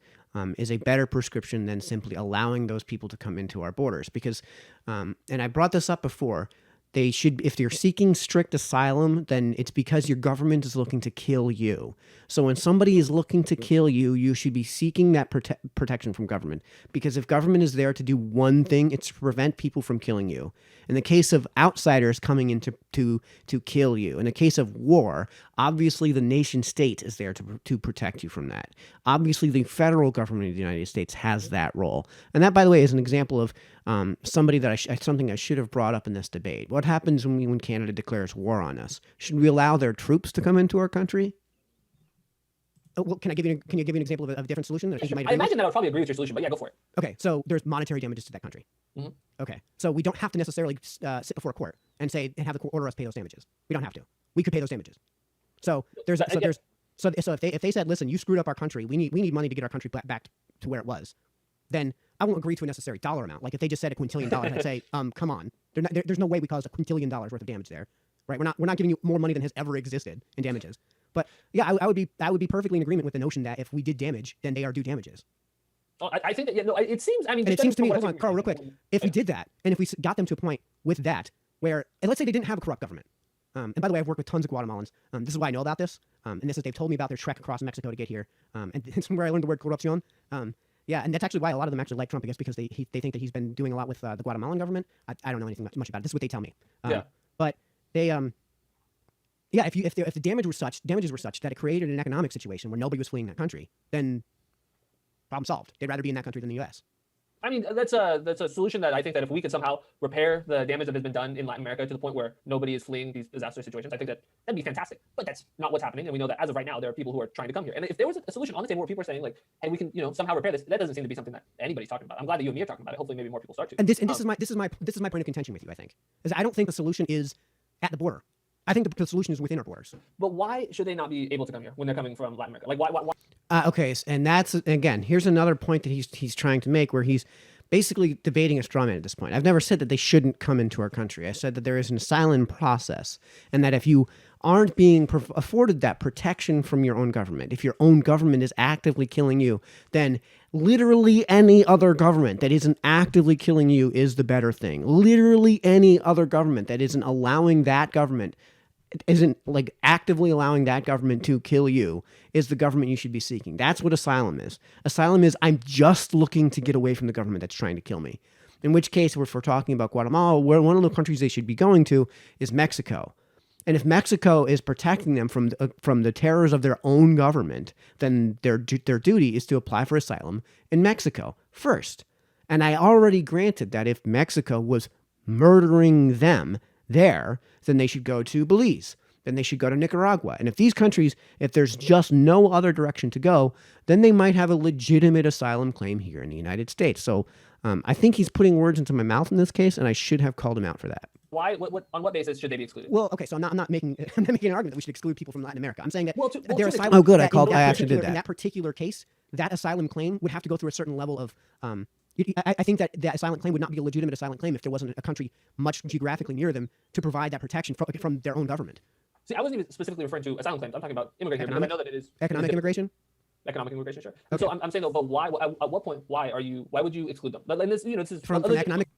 is a better prescription than simply allowing those people to come into our borders. Because, and I brought this up before, they should, if you're seeking strict asylum, then it's because your government is looking to kill you. So when somebody is looking to kill you, you should be seeking that protection from government. Because if government is there to do one thing, it's to prevent people from killing you. In the case of outsiders coming in to kill you, in the case of war, obviously the nation state is there to protect you from that. Obviously the federal government of the United States has that role. And that, by the way, is an example of something I should have brought up in this debate. What happens when Canada declares war on us? Should we allow their troops to come into our country? Oh, well, can you give me an example of a different solution? That I imagine that I would probably agree with your solution, but yeah, go for it. Okay, so there's monetary damages to that country. Mm-hmm. Okay, so we don't have to necessarily sit before a court and have the court order us pay those damages. We don't have to. We could pay those damages. So if they said, listen, you screwed up our country. We need money to get our country back to where it was. Then I won't agree to a necessary dollar amount. Like if they just said $1 quintillion, I'd say, come on. There's no way we caused $1 quintillion worth of damage there, right? We're not giving you more money than has ever existed in damages. But yeah, I would be perfectly in agreement with the notion that if we did damage, then they are due damages. Well, I think that it seems. I mean, and it seems to me. Hold on, Carl, real quick. If we did that, and if we got them to a point with that, where and let's say they didn't have a corrupt government. And by the way, I've worked with tons of Guatemalans. This is why I know about this. And this is they've told me about their trek across Mexico to get here. And it's where I learned the word corrupción. Yeah, and that's actually why a lot of them actually like Trump, I guess, because they think that he's been doing a lot with the Guatemalan government. I don't know anything much about it. This is what they tell me. But they, if the damages were such that it created an economic situation where nobody was fleeing that country, then problem solved. They'd rather be in that country than the U.S. I mean, that's a solution that I think that if we could somehow repair the damage that has been done in Latin America to the point where nobody is fleeing these disaster situations, I think that that'd be fantastic. But that's not what's happening, and we know that as of right now, there are people who are trying to come here. And if there was a solution on the table where people are saying like, "Hey, we can, somehow repair this," that doesn't seem to be something that anybody's talking about. I'm glad that you and me are talking about it. Hopefully, maybe more people start to. And this is my point of contention with you. I think is I don't think the solution is at the border. I think the solution is within our borders. But why should they not be able to come here when they're coming from Latin America? Like, why? Okay, and that's again. Here's another point that he's trying to make, where he's basically debating a straw man at this point. I've never said that they shouldn't come into our country. I said that there is an asylum process, and that if you aren't being afforded that protection from your own government, if your own government is actively killing you, then literally any other government that isn't actively killing you is the better thing. Literally any other government that isn't allowing that government isn't like actively allowing that government to kill you is the government you should be seeking. That's what asylum is. Asylum is I'm just looking to get away from the government that's trying to kill me. In which case, if we're talking about Guatemala, one of the countries they should be going to is Mexico. And if Mexico is protecting them from the terrors of their own government, then their duty is to apply for asylum in Mexico first. And I already granted that if Mexico was murdering them there, then they should go to Belize. Then they should go to Nicaragua. And if these countries, if there's just no other direction to go, then they might have a legitimate asylum claim here in the United States. So I think he's putting words into my mouth in this case, and I should have called him out for that. Why? On what basis should they be excluded? Well, okay, so I'm not making an argument that we should exclude people from Latin America. I'm saying that their asylum. Oh, good. I actually did that. In that particular case, that asylum claim would have to go through a certain level of. I think that asylum claim would not be a legitimate asylum claim if there wasn't a country much geographically near them to provide that protection from their own government. See, I wasn't even specifically referring to asylum claims. I'm talking about immigration because I know that it is economic immigration. Economic immigration, sure. Okay. So I'm saying though, but why? At what point? Why would you exclude them? And this, this is from economic.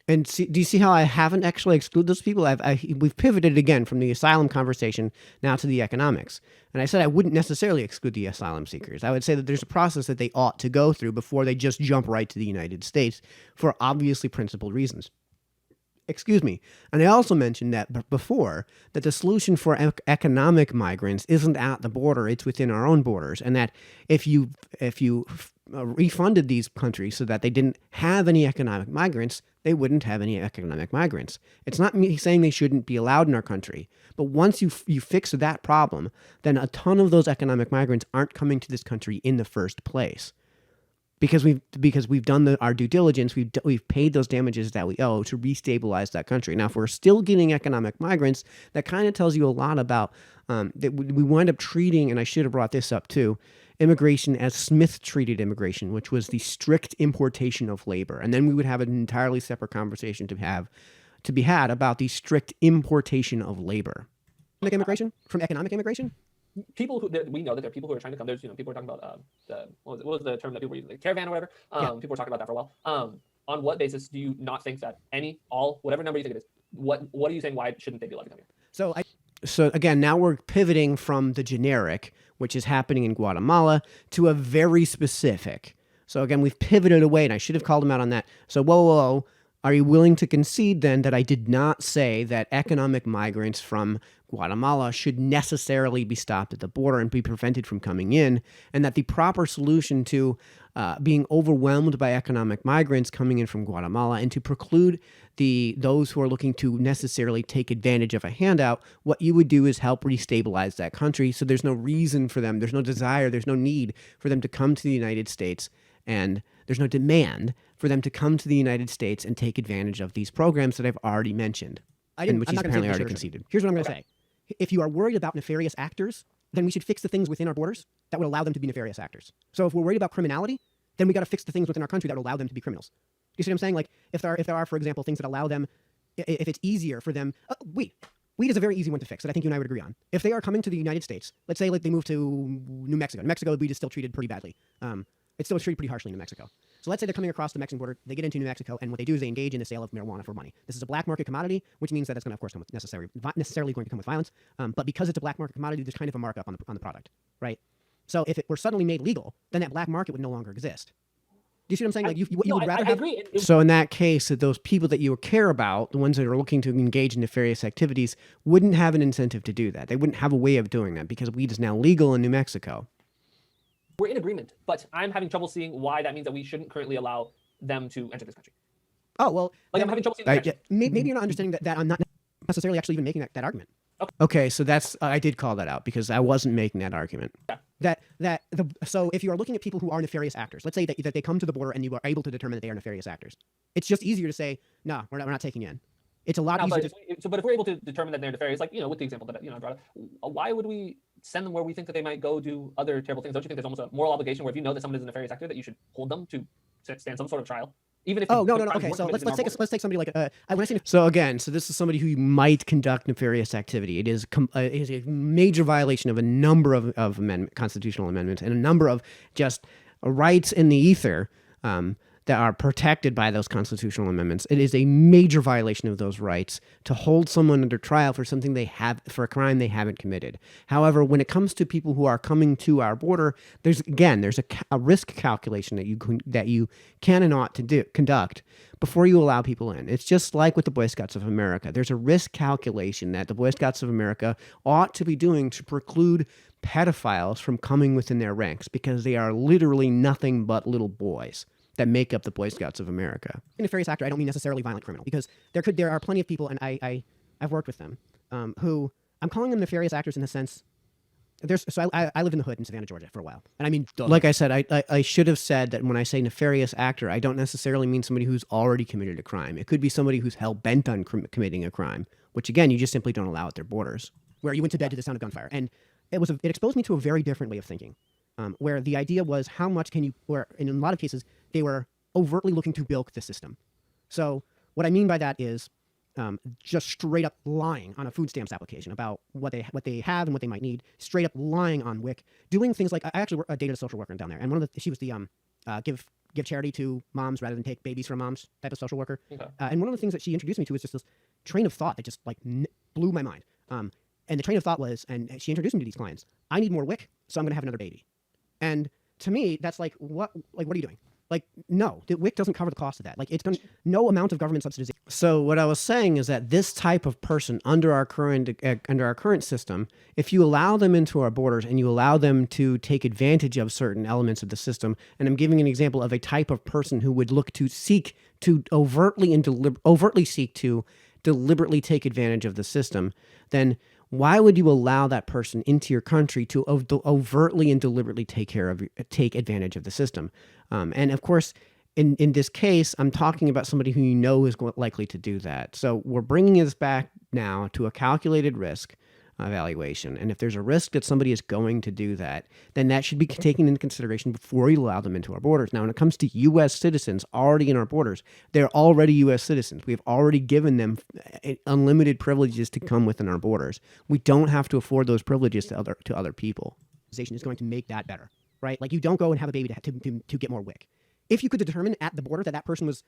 And do you see how I haven't actually excluded those people? We've pivoted again from the asylum conversation now to the economics. And I said I wouldn't necessarily exclude the asylum seekers. I would say that there's a process that they ought to go through before they just jump right to the United States for obviously principled reasons. Excuse me. And I also mentioned that before, that the solution for economic migrants isn't at the border, it's within our own borders. And that if you refunded these countries so that they didn't have any economic migrants, they wouldn't have any economic migrants. It's not me saying they shouldn't be allowed in our country, but once you fix that problem, then a ton of those economic migrants aren't coming to this country in the first place. Because we've done our due diligence, we've paid those damages that we owe to restabilize that country. Now, if we're still getting economic migrants, that kind of tells you a lot about that we wind up treating, and I should have brought this up too, immigration as Smith treated immigration, which was the strict importation of labor. And then we would have an entirely separate conversation to be had about the strict importation of labor. Economic immigration? People we know that there are people who are trying to come. There's people are talking about what was the term that people were using, like caravan or whatever. People were talking about that for a while. On what basis do you not think that whatever number you think it is, what are you saying? Why shouldn't they be allowed to come here? So again, now we're pivoting from the generic, which is happening in Guatemala, to a very specific. So again, we've pivoted away, and I should have called him out on that. So whoa. Are you willing to concede then that I did not say that economic migrants from Guatemala should necessarily be stopped at the border and be prevented from coming in, and that the proper solution to being overwhelmed by economic migrants coming in from Guatemala and to preclude those who are looking to necessarily take advantage of a handout, what you would do is help restabilize that country so there's no reason for them, there's no desire, there's no need for them to come to the United States, and there's no demand for them to come to the United States and take advantage of these programs that I've already mentioned, which he's apparently already conceded. Here's what I'm going to say. If you are worried about nefarious actors, then we should fix the things within our borders that would allow them to be nefarious actors. So if we're worried about criminality, then we got to fix the things within our country that will allow them to be criminals. Do you see what I'm saying? Like if there are, for example, things that allow them, if it's easier for them, weed is a very easy one to fix that I think you and I would agree on. If they are coming to the United States, let's say like they move to New Mexico. In Mexico, weed is still treated pretty badly. It's still treated pretty harshly in New Mexico. So let's say they're coming across the Mexican border, they get into New Mexico, and what they do is they engage in the sale of marijuana for money. This is a black market commodity, which means that it's going to, of course, come with necessarily going to come with violence. But because it's a black market commodity, there's kind of a markup on the product, right? So if it were suddenly made legal, then that black market would no longer exist. Do you see what I'm saying? Like you would rather have. Agree. So in that case, that those people that you care about, the ones that are looking to engage in nefarious activities, wouldn't have an incentive to do that. They wouldn't have a way of doing that because weed is now legal in New Mexico. We're in agreement, but I'm having trouble seeing why that means that we shouldn't currently allow them to enter this country. Oh, well, Like, I'm having trouble seeing the connection. maybe you're not understanding that I'm not necessarily actually even making that argument. Okay. Okay, so that's I did call that out because I wasn't making that argument. Yeah. So if you are looking at people who are nefarious actors, let's say that they come to the border and you are able to determine that they are nefarious actors, it's just easier to say, no, we're not taking you in. It's a lot No, easier. but if we're able to determine that they're nefarious, like, with the example that I brought up, why would we send them where we think that they might go do other terrible things? Don't you think there's almost a moral obligation where if you know that someone is a nefarious actor, that you should hold them to stand some sort of trial? Even if Oh, no. Okay, so let's take somebody like when I say so this is somebody who might conduct nefarious activity. It is a major violation of a number of constitutional amendments and a number of just rights in the ether that are protected by those constitutional amendments. It is a major violation of those rights to hold someone under trial for for a crime they haven't committed. However, when it comes to people who are coming to our border, there's a risk calculation that you can and ought to conduct before you allow people in. It's just like with the Boy Scouts of America. There's a risk calculation that the Boy Scouts of America ought to be doing to preclude pedophiles from coming within their ranks because they are literally nothing but little boys that make up the Boy Scouts of America. A nefarious actor, I don't mean necessarily violent criminal, because there are plenty of people, and I've worked with them, who I'm calling them nefarious actors in the sense. I lived in the hood in Savannah, Georgia for a while, and I mean, like I said, I should have said that when I say nefarious actor, I don't necessarily mean somebody who's already committed a crime. It could be somebody who's hell bent on committing a crime, which again, you just simply don't allow at their borders. Where you went to bed to the sound of gunfire, and it exposed me to a very different way of thinking. Where the idea was how much can you, where in a lot of cases, they were overtly looking to bilk the system. So what I mean by that is just straight up lying on a food stamps application about what they have and what they might need, straight up lying on WIC, doing things like, I actually dated a social worker down there, and she was the give charity to moms rather than take babies from moms type of social worker. Okay. And one of the things that she introduced me to was just this train of thought that just like blew my mind. And the train of thought was, and she introduced me to these clients, I need more WIC, so I'm going to have another baby. And to me, that's like, what are you doing? Like, no, the WIC doesn't cover the cost of that. Like, no amount of government subsidization. So what I was saying is that this type of person under our current system, if you allow them into our borders and you allow them to take advantage of certain elements of the system, and I'm giving an example of a type of person who would look to seek to overtly seek to deliberately take advantage of the system, then why would you allow that person into your country to overtly and deliberately take advantage of the system? And of course, in this case, I'm talking about somebody who you know is likely to do that. So we're bringing this back now to a calculated risk evaluation. And if there's a risk that somebody is going to do that, then that should be taken into consideration before you allow them into our borders. Now, when it comes to U.S. citizens already in our borders, they're already U.S. citizens. We've already given them unlimited privileges to come within our borders. We don't have to afford those privileges to other people. Is going to make that better, right? Like, you don't go and have a baby to get more WIC. If you could determine at the border that person was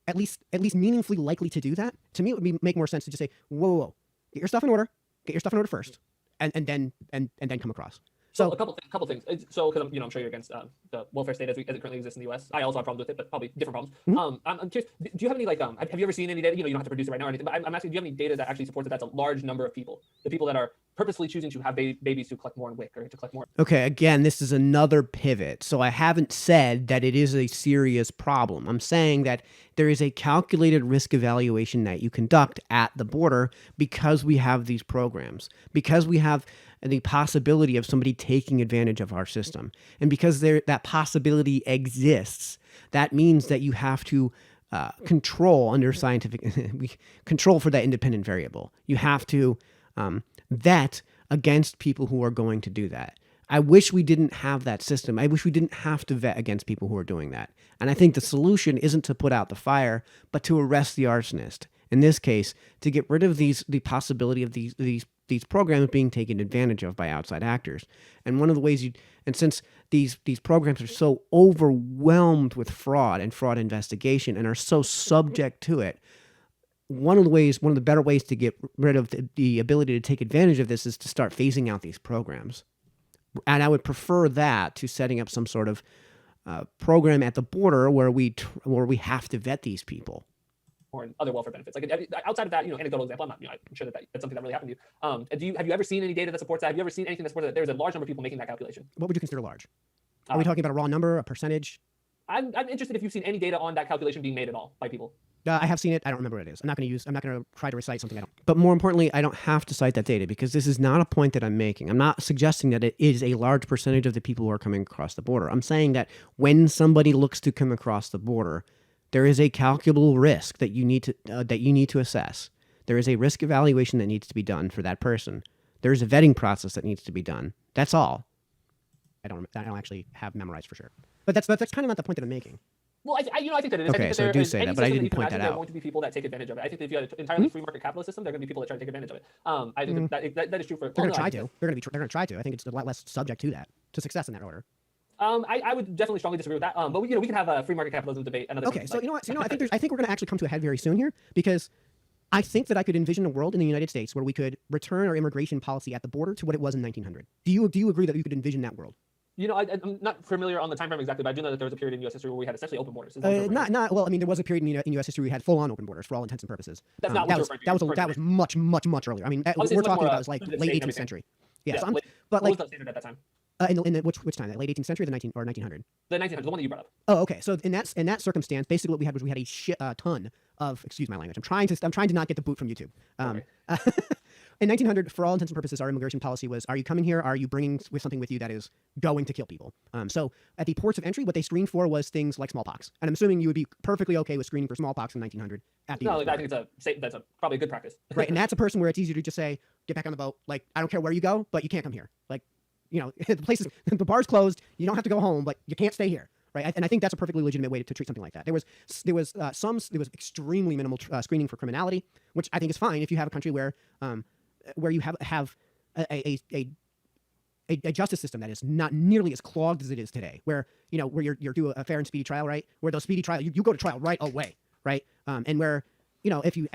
at least meaningfully likely to do that, to me it would make more sense to just say, whoa, get your stuff in order. Get your stuff in order first, and then come across. So a couple things. So because I'm sure you're against the welfare state as it currently exists in the U.S. I also have problems with it, but probably different problems. Mm-hmm. I'm curious. Do you have any have you ever seen any data? You don't have to produce it right now or anything. But I'm asking, do you have any data that actually supports that that's a large number of people, the people that are purposely choosing to have babies to collect more in WIC or to collect more? Okay, again, this is another pivot. So I haven't said that it is a serious problem. I'm saying that there is a calculated risk evaluation that you conduct at the border because we have these programs, because we have the possibility of somebody taking advantage of our system. And because that possibility exists, that means that you have to control under scientific control for that independent variable. You have to vet against people who are going to do that. I wish we didn't have that system. I wish we didn't have to vet against people who are doing that. And I think the solution isn't to put out the fire, but to arrest the arsonist. In this case, to get rid of the possibility of these programs being taken advantage of by outside actors. And one of the ways since these programs are so overwhelmed with fraud and fraud investigation and are so subject to it, one of the better ways to get rid of the ability to take advantage of this is to start phasing out these programs. And I would prefer that to setting up some sort of program at the border where we have to vet these people. Or other welfare benefits. Like outside of that, anecdotal example, I'm sure that's something that really happened to you. Have you ever seen any data that supports that? Have you ever seen anything that supports that there's a large number of people making that calculation? What would you consider large? Are we talking about a raw number, a percentage? I'm interested if you've seen any data on that calculation being made at all by people. I have seen it. I don't remember what it is. I'm not going to try to recite something I don't. But more importantly, I don't have to cite that data because this is not a point that I'm making. I'm not suggesting that it is a large percentage of the people who are coming across the border. I'm saying that when somebody looks to come across the border, there is a calculable risk that you need to assess. There is a risk evaluation that needs to be done for that person. There is a vetting process that needs to be done. That's all. I don't actually have memorized for sure. But that's kind of not the point that I'm making. Well, I think that it is. Okay, I think so do say that, but I didn't point that there are out. going to be people that take advantage of it. I think that if you had an entirely free market capitalist system, there are going to be people that try to take advantage of it. I think that is true for. They're going to try to. They're going to try to. I think it's a lot less subject to success in that order. I would definitely strongly disagree with that. But we can have a free market capitalism debate another time. Okay, so you know what? I think we're going to actually come to a head very soon here because I think that I could envision a world in the United States where we could return our immigration policy at the border to what it was in 1900. Do you agree that you could envision that world? I'm not familiar on the time frame exactly, but I do know that there was a period in U.S. history where we had essentially open borders. Well, I mean, there was a period in U.S. history we had full-on open borders for all intents and purposes. That's not that was much earlier. I mean, we're talking about like late 18th century. Yeah, so what was the standard at that time? In which time? The late 18th century, or the 1900? The 1900s, the one that you brought up. Oh, okay. So in that circumstance, basically what we had was a shit ton of. Excuse my language. I'm trying to not get the boot from YouTube. In 1900, for all intents and purposes, our immigration policy was: are you coming here? Are you bringing something with you that is going to kill people? So at the ports of entry, what they screened for was things like smallpox. And I'm assuming you would be perfectly okay with screening for smallpox in 1900. I think that's probably a good practice. Right, and that's a person where it's easier to just say, get back on the boat. Like, I don't care where you go, but you can't come here. Like, the bar's closed. You don't have to go home, but you can't stay here. Right, and I think that's a perfectly legitimate way to treat something like that. There was extremely minimal screening for criminality, which I think is fine if you have a country where you have a justice system that is not nearly as clogged as it is today, where you're due a fair and speedy trial, right? Where those speedy trial, you go to trial right away, right? And where if you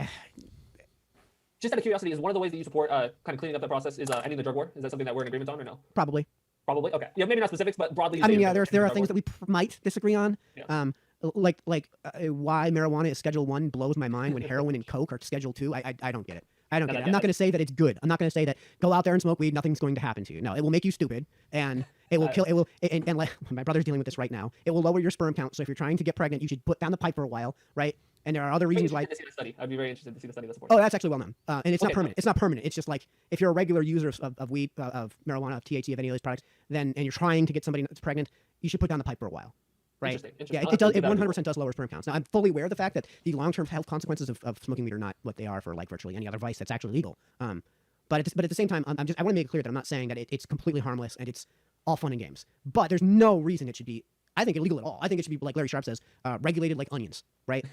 just out of curiosity, is one of the ways that you support kind of cleaning up the process is ending the drug war? Is that something that we're in agreement on or no? Probably. Okay. Yeah, maybe not specifics, but broadly. I mean, yeah, there are things that we might disagree on. Yeah. Like why marijuana is Schedule 1 blows my mind when heroin and coke are Schedule 2. I don't get it. I don't get it. I'm not going to say that it's good. I'm not going to say that go out there and smoke weed, nothing's going to happen to you. No, it will make you stupid, and it will kill. It will, and like my brother's dealing with this right now. It will lower your sperm count. So if you're trying to get pregnant, you should put down the pipe for a while, right? And there are other reasons why. I'd be very interested to see the study that supports. Oh, that's actually well known, and it's not permanent. It's not permanent. It's just like if you're a regular user of weed, of marijuana, of THC, of any of those products, and you're trying to get somebody that's pregnant, you should put down the pipe for a while. Right. Interesting. Yeah, it does. It 100% does lower sperm counts. Now, I'm fully aware of the fact that the long-term health consequences of smoking weed are not what they are for like virtually any other vice that's actually legal. But at the same time, I want to make it clear that I'm not saying that it's completely harmless and it's all fun and games. But there's no reason it should be, I think, illegal at all. I think it should be, like Larry Sharp says, regulated like onions, right?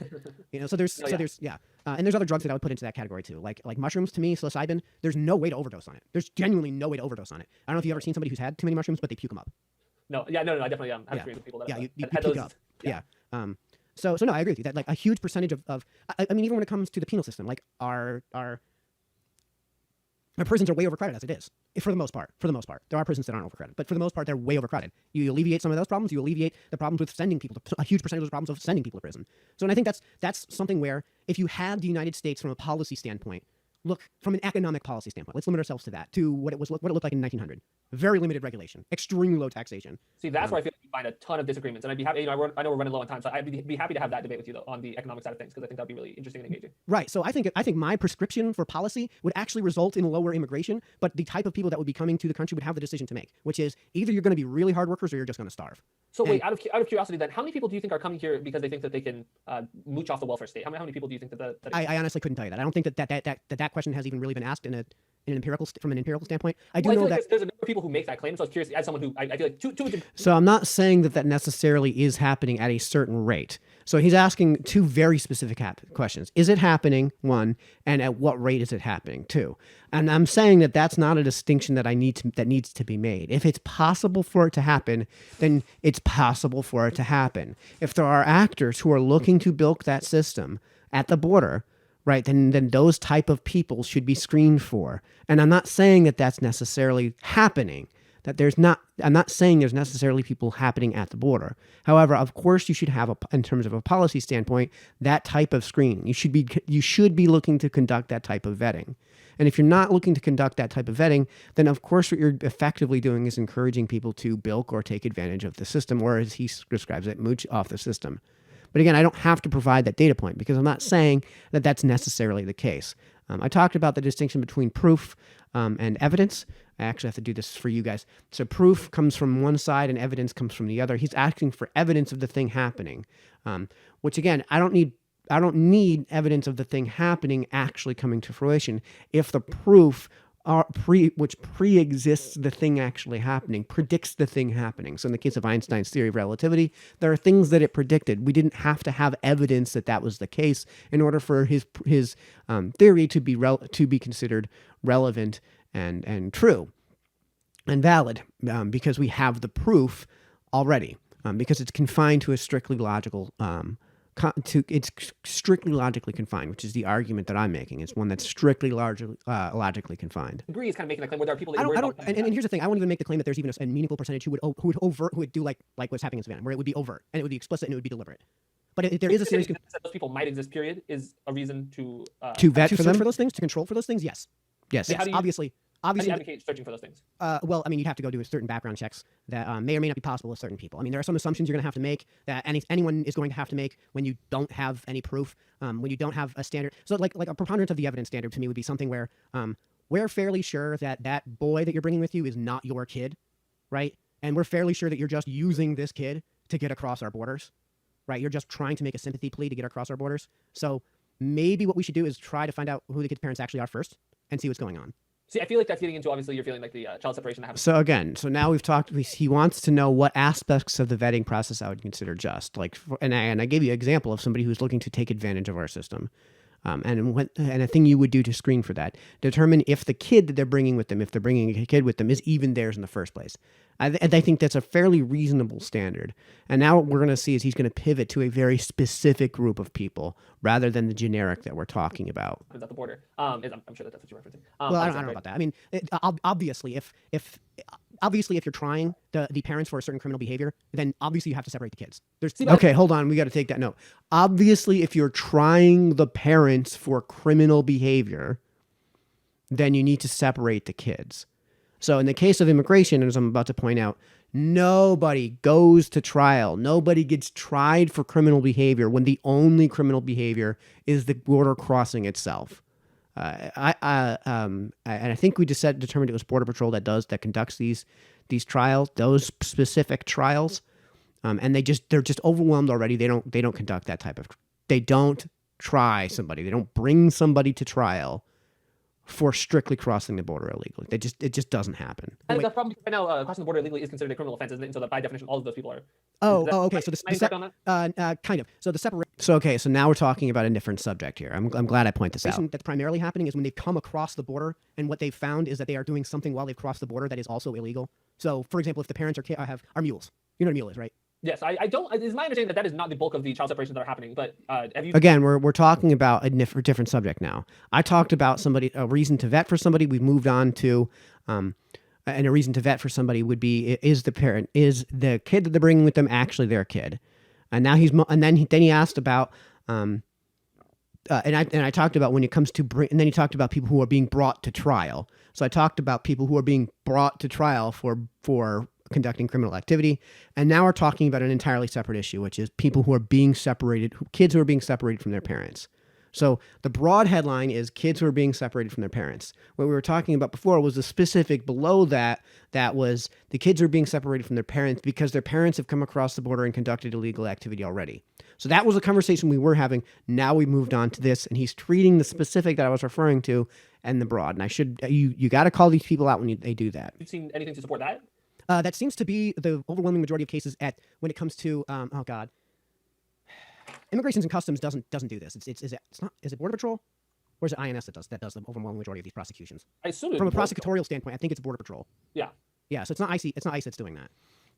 And there's other drugs that I would put into that category too, like mushrooms. To me, psilocybin, there's no way to overdose on it. There's genuinely no way to overdose on it. I don't know if you've ever seen somebody who's had too many mushrooms, but they puke them up. No, I definitely have experience with people that you had pick those. up. Yeah. So no, I agree with you that like a huge percentage of I mean, even when it comes to the penal system, like our prisons are way overcrowded as it is. For the most part, there are prisons that aren't overcrowded, but for the most part, they're way overcrowded. You alleviate some of those problems. You alleviate the problems with sending people to a huge percentage of those problems of sending people to prison. So, and I think that's something where if you had the United States from a policy standpoint. Look, from an economic policy standpoint, let's limit ourselves to that, to what it looked like in 1900. Very limited regulation, extremely low taxation. See, that's where I feel like we find a ton of disagreements, and I'd be happy. I know we're running low on time, so I'd be happy to have that debate with you though on the economic side of things, because I think that'd be really interesting and engaging. Right. So I think my prescription for policy would actually result in lower immigration, but the type of people that would be coming to the country would have the decision to make, which is either you're going to be really hard workers or you're just going to starve. So wait, out of curiosity, then, how many people do you think are coming here because they think that they can mooch off the welfare state? How many people do you think that? I honestly couldn't tell you that. I don't think that question has even really been asked from an empirical standpoint. I do know that there's a number of people who make that claim. So I was curious, as someone who I feel like So I'm not saying that necessarily is happening at a certain rate. So he's asking two very specific questions. Is it happening? One, and at what rate is it happening? Two. And I'm saying that that's not a distinction that needs to be made. If it's possible for it to happen, then it's possible for it to happen. If there are actors who are looking to bilk that system at the border, right, then those type of people should be screened for. And I'm not saying that that's necessarily happening. that I'm not saying there's necessarily people happening at the border. However, of course, you should have, in terms of a policy standpoint, that type of screening. You should be looking to conduct that type of vetting. And if you're not looking to conduct that type of vetting, then of course what you're effectively doing is encouraging people to bilk or take advantage of the system, or as he describes it, mooch off the system. But again, I don't have to provide that data point because I'm not saying that that's necessarily the case. I talked about the distinction between proof and evidence. I actually have to do this for you guys. So proof comes from one side and evidence comes from the other. He's asking for evidence of the thing happening, which again, I don't need evidence of the thing happening actually coming to fruition if the proof which pre-exists the thing actually happening, predicts the thing happening. So in the case of Einstein's theory of relativity, there are things that it predicted. We didn't have to have evidence that that was the case in order for his theory to be considered relevant and true and valid, because we have the proof already, because it's confined to a strictly logical it's strictly logically confined, which is the argument that I'm making. It's one that's strictly logically confined. Agree is kind of making a claim where there are people that and here's the thing: I won't even make the claim that there's even a meaningful percentage who would do like what's happening in Savannah, where it would be overt and it would be explicit and it would be deliberate. But there is a serious those people might exist. Period is a reason to vet for them, for those things, to control for those things. Yes, obviously. How do you advocate searching for those things? Well, I mean, you'd have to go do certain background checks that may or may not be possible with certain people. I mean, there are some assumptions you're going to have to make that anyone is going to have to make when you don't have any proof, when you don't have a standard. So like a preponderance of the evidence standard to me would be something where we're fairly sure that boy that you're bringing with you is not your kid, right? And we're fairly sure that you're just using this kid to get across our borders, right? You're just trying to make a sympathy plea to get across our borders. So maybe what we should do is try to find out who the kid's parents actually are first and see what's going on. See, I feel like that's getting into, obviously, you're feeling like the child separation happens. So again, now we've talked, he wants to know what aspects of the vetting process I would consider just. And I gave you an example of somebody who's looking to take advantage of our system. And a thing you would do to screen for that, determine if the kid that they're bringing with them, if they're bringing a kid with them, is even theirs in the first place. I think that's a fairly reasonable standard. And now what we're going to see is he's going to pivot to a very specific group of people rather than the generic that we're talking about. Is at the border. I'm sure that's what you're referencing. Well, I don't know about that. I mean, obviously, if you're trying the parents for a certain criminal behavior, then obviously you have to separate the kids. Okay, hold on. We got to take that note. Obviously, if you're trying the parents for criminal behavior, then you need to separate the kids. So in the case of immigration, as I'm about to point out, nobody goes to trial. Nobody gets tried for criminal behavior when the only criminal behavior is the border crossing itself. And I think we just determined it was Border Patrol that conducts these trials, those specific trials, and they're just overwhelmed already. They don't conduct that type of. They don't try somebody. They don't bring somebody to trial for strictly crossing the border illegally. It just doesn't happen. And the problem right now, crossing the border illegally is considered a criminal offense, isn't it? And so that by definition, all of those people are. Okay. So kind of. So the separate. So now we're talking about a different subject here. I'm glad I point this out. That's primarily happening is when they've come across the border, and what they've found is that they are doing something while they've crossed the border that is also illegal. So, for example, if the parents are mules, you know what a mule is, right? Yes, I don't. It's my understanding that is not the bulk of the child separations that are happening. But have you? Again, we're talking about a different subject now. I talked about a reason to vet for somebody. We've moved on to, and a reason to vet for somebody would be is the kid that they're bringing with them actually their kid, and now then he asked about, and I talked about when it comes to and then he talked about people who are being brought to trial. So I talked about people who are being brought to trial for conducting criminal activity. And now we're talking about an entirely separate issue, which is people who are being separated, kids who are being separated from their parents. So the broad headline is kids who are being separated from their parents. What we were talking about before was the specific below that was the kids are being separated from their parents because their parents have come across the border and conducted illegal activity already. So that was a conversation we were having. Now we moved on to this, and he's treating the specific that I was referring to and the broad. And you got to call these people out when they do that. Have you seen anything to support that? That seems to be the overwhelming majority of cases when it comes to Immigrations and Customs doesn't do this. Is it Border Patrol or is it INS that does the overwhelming majority of these prosecutions? I assume from a prosecutorial standpoint, I think it's Border Patrol. Yeah. Yeah. So it's not ICE. It's not ICE that's doing that.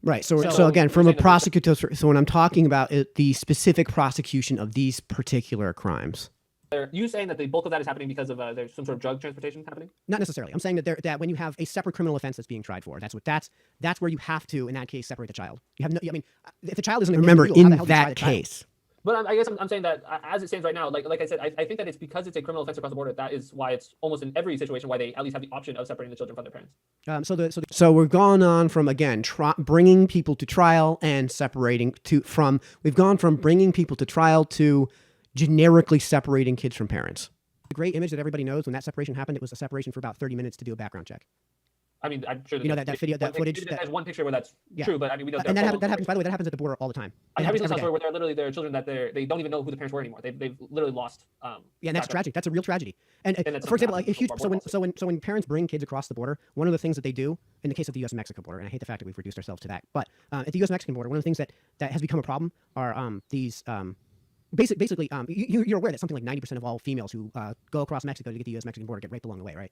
Right. So again, from a prosecutor, so when I'm talking about the specific prosecution of these particular crimes. Are you saying that the bulk of that is happening because of there's some sort of drug transportation happening? Not necessarily. I'm saying that when you have a separate criminal offense that's being tried for, that's where you have to, in that case, separate the child. You have no. I mean, if the child isn't remember illegal, how the hell in do you try that the child? case. But I guess I'm saying that as it stands right now, like I said, I think that it's because it's a criminal offense across the border. That is why it's almost in every situation why they at least have the option of separating the children from their parents. So we're gone on from, again, bringing people to trial and separating we've gone from bringing people to trial to generically separating kids from parents. The great image that everybody knows when that separation happened, it was a separation for about 30 minutes to do a background check. I mean, I'm sure that footage. There's one picture where that's true, but I mean, we know. And that happens. By the way, that happens at the border all the time. I have recent story where there are children that they don't even know who the parents were anymore. They've literally lost. Yeah, and that's tragic. That's a real tragedy. And for example, like when parents bring kids across the border, one of the things that they do in the case of the U.S.-Mexico border, and I hate the fact that we've reduced ourselves to that, but at the U.S.-Mexican border, one of the things that has become a problem are these. Basically, you're aware that something like 90% of all females who go across Mexico to get the U.S.-Mexican border get raped along the way, right?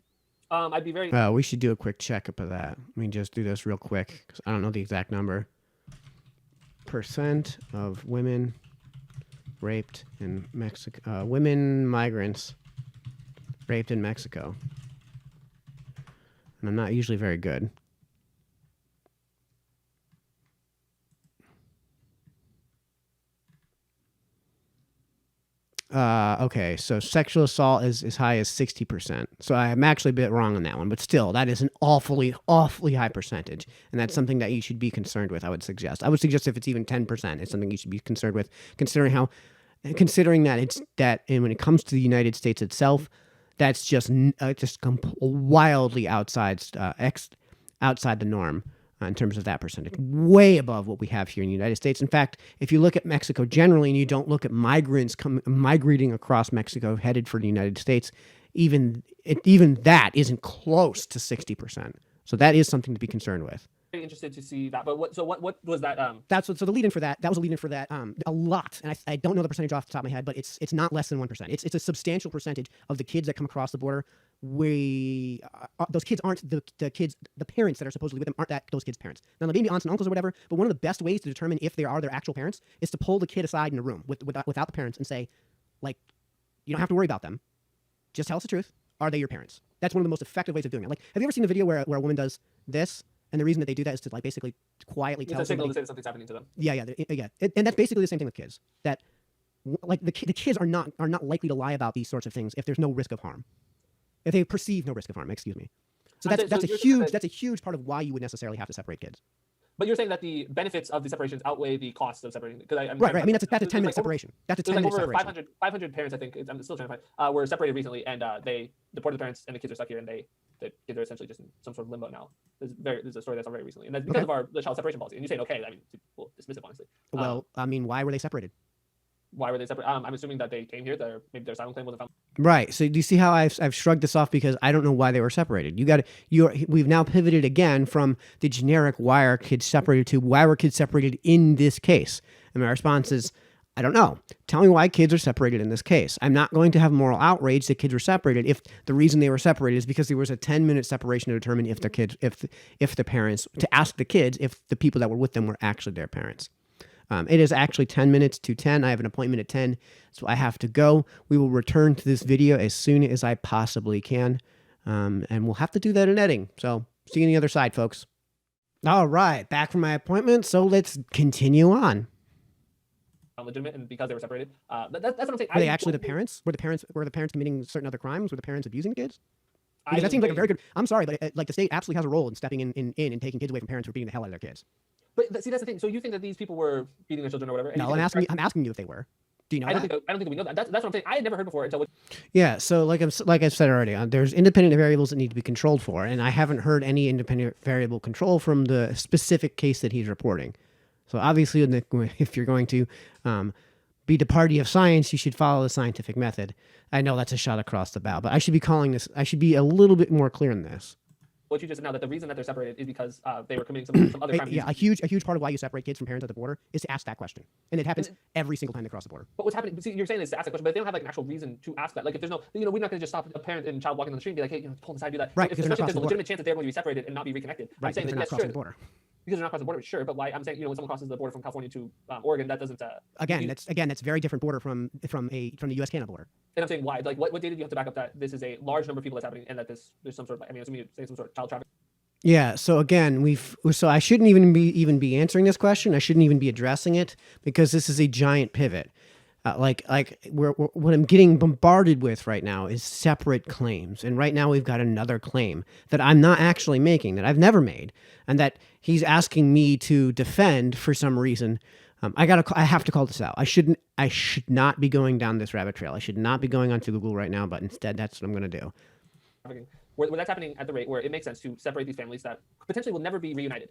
I'd be very. We should do a quick checkup of that. Let me just do this real quick because I don't know the exact number. Percent of women raped in Mexico. Women migrants raped in Mexico. And I'm not usually very good. Okay, so sexual assault is as high as 60%. So I'm actually a bit wrong on that one, but still, that is an awfully high percentage, and that's something that you should be concerned with. I would suggest if it's even 10%, it's something you should be concerned with, considering that and when it comes to the United States itself, that's just wildly outside the norm. In terms of that percentage, way above what we have here in the United States. In fact, if you look at Mexico generally and you don't look at migrants migrating across Mexico headed for the United States, even that isn't close to 60%. So that is something to be concerned with. Very interested to see that. But what was that? So the lead-in for that was a lead-in for that a lot, and I don't know the percentage off the top of my head, but it's not less than 1%. It's a substantial percentage of the kids that come across the border. Those kids aren't the kids, the parents that are supposedly with them aren't those kids' parents. Now, they may be aunts and uncles or whatever, but one of the best ways to determine if they are their actual parents is to pull the kid aside in a room without the parents and say, like, you don't have to worry about them. Just tell us the truth. Are they your parents? That's one of the most effective ways of doing it. Like, have you ever seen the video where a woman does this? And the reason that they do that is to, like, basically quietly tell somebody. It's a signal to say that something's happening to them. Yeah. And that's basically the same thing with kids. That, like, the kids are not likely to lie about these sorts of things if there's no risk of harm. If they perceive no risk of harm, excuse me. So that's a huge part of why you would necessarily have to separate kids. But you're saying that the benefits of the separations outweigh the costs of separating. Right. I mean, that's a 10-minute separation. That's a 10-minute separation. 500 parents, I think. I'm still trying to find. Were separated recently, and they deported the parents, and the kids are stuck here, and the kids are essentially just in some sort of limbo now. There's a story that's out very recently, and that's because of the child separation policy. And you say, okay, I mean, we'll dismiss it honestly. Well, I mean, why were they separated? Why were they separate? I'm assuming that they came here. Maybe their asylum claim wasn't found. Right. So do you see how I've shrugged this off because I don't know why they were separated? We've now pivoted again from the generic why are kids separated to why were kids separated in this case? And my response is, I don't know. Tell me why kids are separated in this case. I'm not going to have moral outrage that kids were separated if the reason they were separated is because there was a 10-minute separation to determine if the parents, to ask the kids if the people that were with them were actually their parents. It is actually 10 minutes to 10. I have an appointment at 10, so I have to go. We will return to this video as soon as I possibly can, and we'll have to do that in editing. So see you on the other side, folks. All right, back from my appointment, so let's continue on. Legitimate, and because they were separated, that's what I'm saying. Were they actually the parents? Were the parents committing certain other crimes? Were the parents abusing the kids? Because that seems like a very good. I'm sorry, but like the state absolutely has a role in stepping in and taking kids away from parents who are beating the hell out of their kids. But see, that's the thing. So you think that these people were beating their children or whatever? No, I'm asking you if they were. Do you know? I don't think we know that. That's what I'm saying. I had never heard before until. Yeah. So like I've said already, there's independent variables that need to be controlled for, and I haven't heard any independent variable control from the specific case that he's reporting. So obviously, if you're going to be the party of science, you should follow the scientific method. I know that's a shot across the bow, but I should be a little bit more clear in this. What you just said now, that the reason that they're separated is because they were committing some other crime. Yeah, a huge part of why you separate kids from parents at the border is to ask that question, and it happens every single time they cross the border. But what's happening? See, you're saying is to ask that question, but they don't have like an actual reason to ask that. Like if there's no, we're not going to just stop a parent and child walking on the street and be like, hey, pull them aside, do that. Right. Especially if there's a legitimate chance that they're going to be separated and not be reconnected. Right. I'm saying that yes, crossing sure. the border. Because they're not crossing the border, sure. But why? I'm saying, when someone crosses the border from California to Oregon, that doesn't. That's very different border from the U.S. Canada border. And I'm saying why? Like, what data do you have to back up that this is a large number of people that's happening, and that there's some sort of, assuming you say some sort of child trafficking. Yeah. So again, so I shouldn't even be answering this question. I shouldn't even be addressing it because this is a giant pivot. What I'm getting bombarded with right now is separate claims. And right now we've got another claim that I'm not actually making, that I've never made, and that he's asking me to defend for some reason. I have to call this out. I should not be going down this rabbit trail. I should not be going onto Google right now, but instead that's what I'm going to do. Where that's happening at the rate where it makes sense to separate these families that potentially will never be reunited.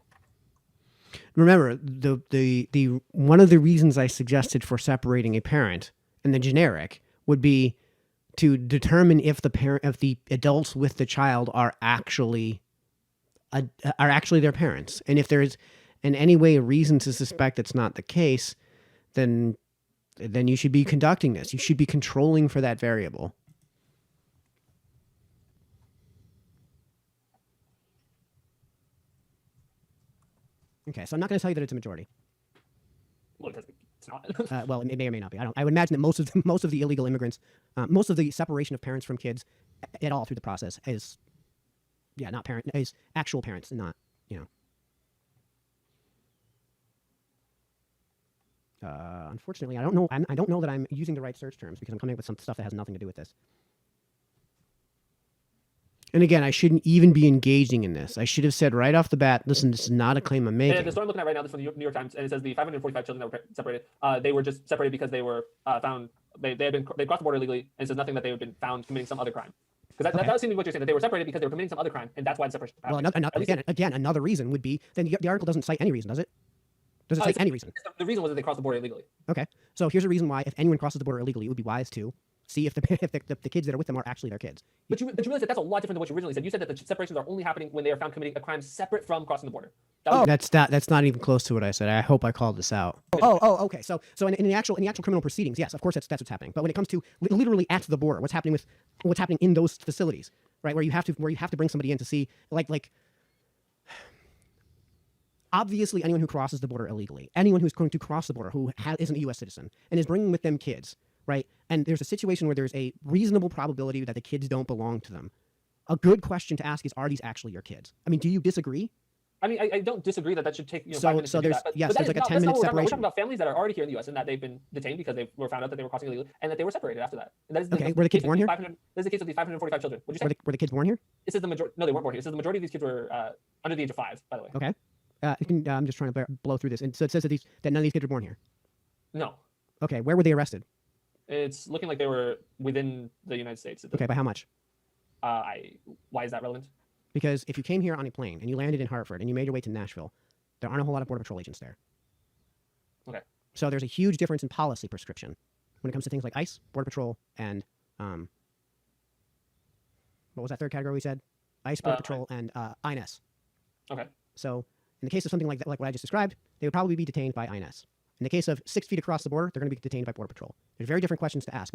Remember, the one of the reasons I suggested for separating a parent in the generic would be to determine if the adults with the child are actually their parents, and if there is in any way a reason to suspect that's not the case, then you should be conducting this. You should be controlling for that variable. Okay, so I'm not going to tell you that it's a majority. Well, it's not. Well, it may or may not be. I would imagine that most of the illegal immigrants, most of the separation of parents from kids, at all through the process is actual parents, and not Unfortunately, I don't know. I don't know that I'm using the right search terms because I'm coming up with some stuff that has nothing to do with this. And again, I shouldn't even be engaging in this. I should have said right off the bat, listen, this is not a claim I'm making. And the story I'm looking at right now, this is from the New York Times, and it says the 545 children that were separated, they were just separated because they were found, they crossed the border illegally, and it says nothing that they had been found committing some other crime. Because that does seem to be what you're saying, that they were separated because they were committing some other crime, and that's why the separation happened. Well, again, another reason would be, then the article doesn't cite any reason, does it? Does it cite any reason? The reason was that they crossed the border illegally. Okay, so here's a reason why if anyone crosses the border illegally, it would be wise to see if the kids that are with them are actually their kids. But you realize that that's a lot different than what you originally said. You said that the separations are only happening when they are found committing a crime separate from crossing the border. That's not even close to what I said. I hope I called this out. Okay. So in the actual criminal proceedings, yes, of course that's what's happening. But when it comes to literally at the border, what's happening in those facilities, right, where you have to bring somebody in to see like. Obviously, anyone who crosses the border illegally, anyone who's going to cross the border who isn't a U.S. citizen and is bringing with them kids, right? And there's a situation where there's a reasonable probability that the kids don't belong to them. A good question to ask is, are these actually your kids? I mean, do you disagree? I mean, I don't disagree that should take 5 minutes so to do there's that. there's like a 10-minute separation. We're talking about families that are already here in the U.S. and that they've been detained because they were found out that they were crossing illegally and that they were separated after that. And that is okay, were the kids born here? This is the case of the 545 children. What'd you say? Were the kids born here? It says the majority. No, they weren't born here. It says the majority of these kids were under the age of 5, by the way. Okay. I'm just trying to blow through this. And so it says that none of these kids were born here. No. Okay, where were they arrested? It's looking like they were within the United States. Okay, by how much? Why is that relevant? Because if you came here on a plane and you landed in Hartford and you made your way to Nashville, there aren't a whole lot of Border Patrol agents there. Okay. So there's a huge difference in policy prescription when it comes to things like ICE, Border Patrol, and what was that third category we said? ICE, Border Patrol, and INS. Okay. So in the case of something like that, like what I just described, they would probably be detained by INS. In the case of 6 feet across the border, they're going to be detained by Border Patrol. There's very different questions to ask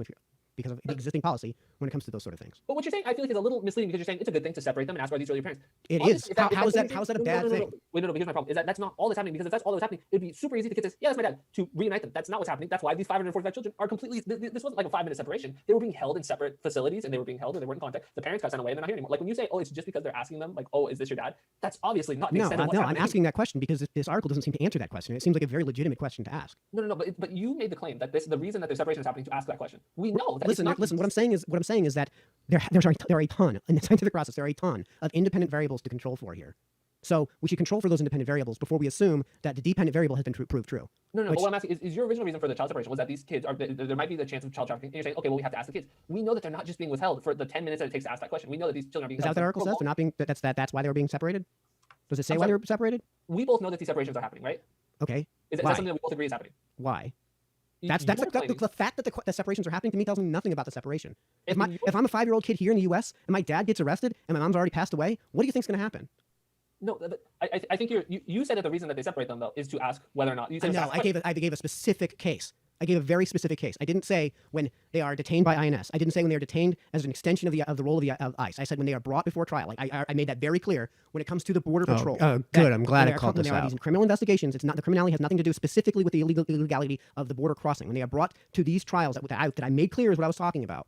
because of the existing policy when it comes to those sort of things. But what you're saying, I feel like is a little misleading because you're saying it's a good thing to separate them and ask, are these really your parents? It is. How is that a bad thing? Wait, no, but here's my problem. Is that's not all that's happening, because if that's all that's happening, it'd be super easy to get this, yeah, that's my dad, to reunite them. That's not what's happening. That's why these 545 children are completely, this wasn't like a 5-minute separation. They were being held in separate facilities and they were being held or they weren't in contact. The parents got sent away and they're not here anymore. Like when you say, oh, it's just because they're asking them, like, oh, is this your dad? That's obviously not the extent of what's happening. I'm asking that question because this article doesn't seem to answer that question. It seems like a very legitimate question to ask. No, but you made the claim that the reason that the separation is happening to ask that question. We know that. Listen. What I'm saying is that there are a ton in the scientific process. There are a ton of independent variables to control for here. So we should control for those independent variables before we assume that the dependent variable has been proved true. No. But what I'm asking is your original reason for the child separation was that these kids are, there might be the chance of child trafficking. And you're saying, okay, well, we have to ask the kids. We know that they're not just being withheld for the 10 minutes that it takes to ask that question. We know that these children are being. Is that what the article says? They're not being. That's why they were being separated. Does it say why they were separated? We both know that these separations are happening, right? Okay. Is that something that we both agree is happening? Why? That's the fact that the separations are happening to me tells me nothing about the separation. If I'm a 5-year-old kid here in the U.S. and my dad gets arrested and my mom's already passed away, what do you think's going to happen? No, but I think you said that the reason that they separate them though is to ask whether or not. You said no, I gave a specific case. I gave a very specific case. I didn't say when they are detained by INS. I didn't say when they are detained as an extension of the role of ICE. I said when they are brought before trial. Like I made that very clear when it comes to the Border Patrol. Oh, good. I'm glad I called when this there are out. these criminal investigations. It's not the criminality has nothing to do specifically with the illegality of the border crossing. When they are brought to these trials that I made clear is what I was talking about.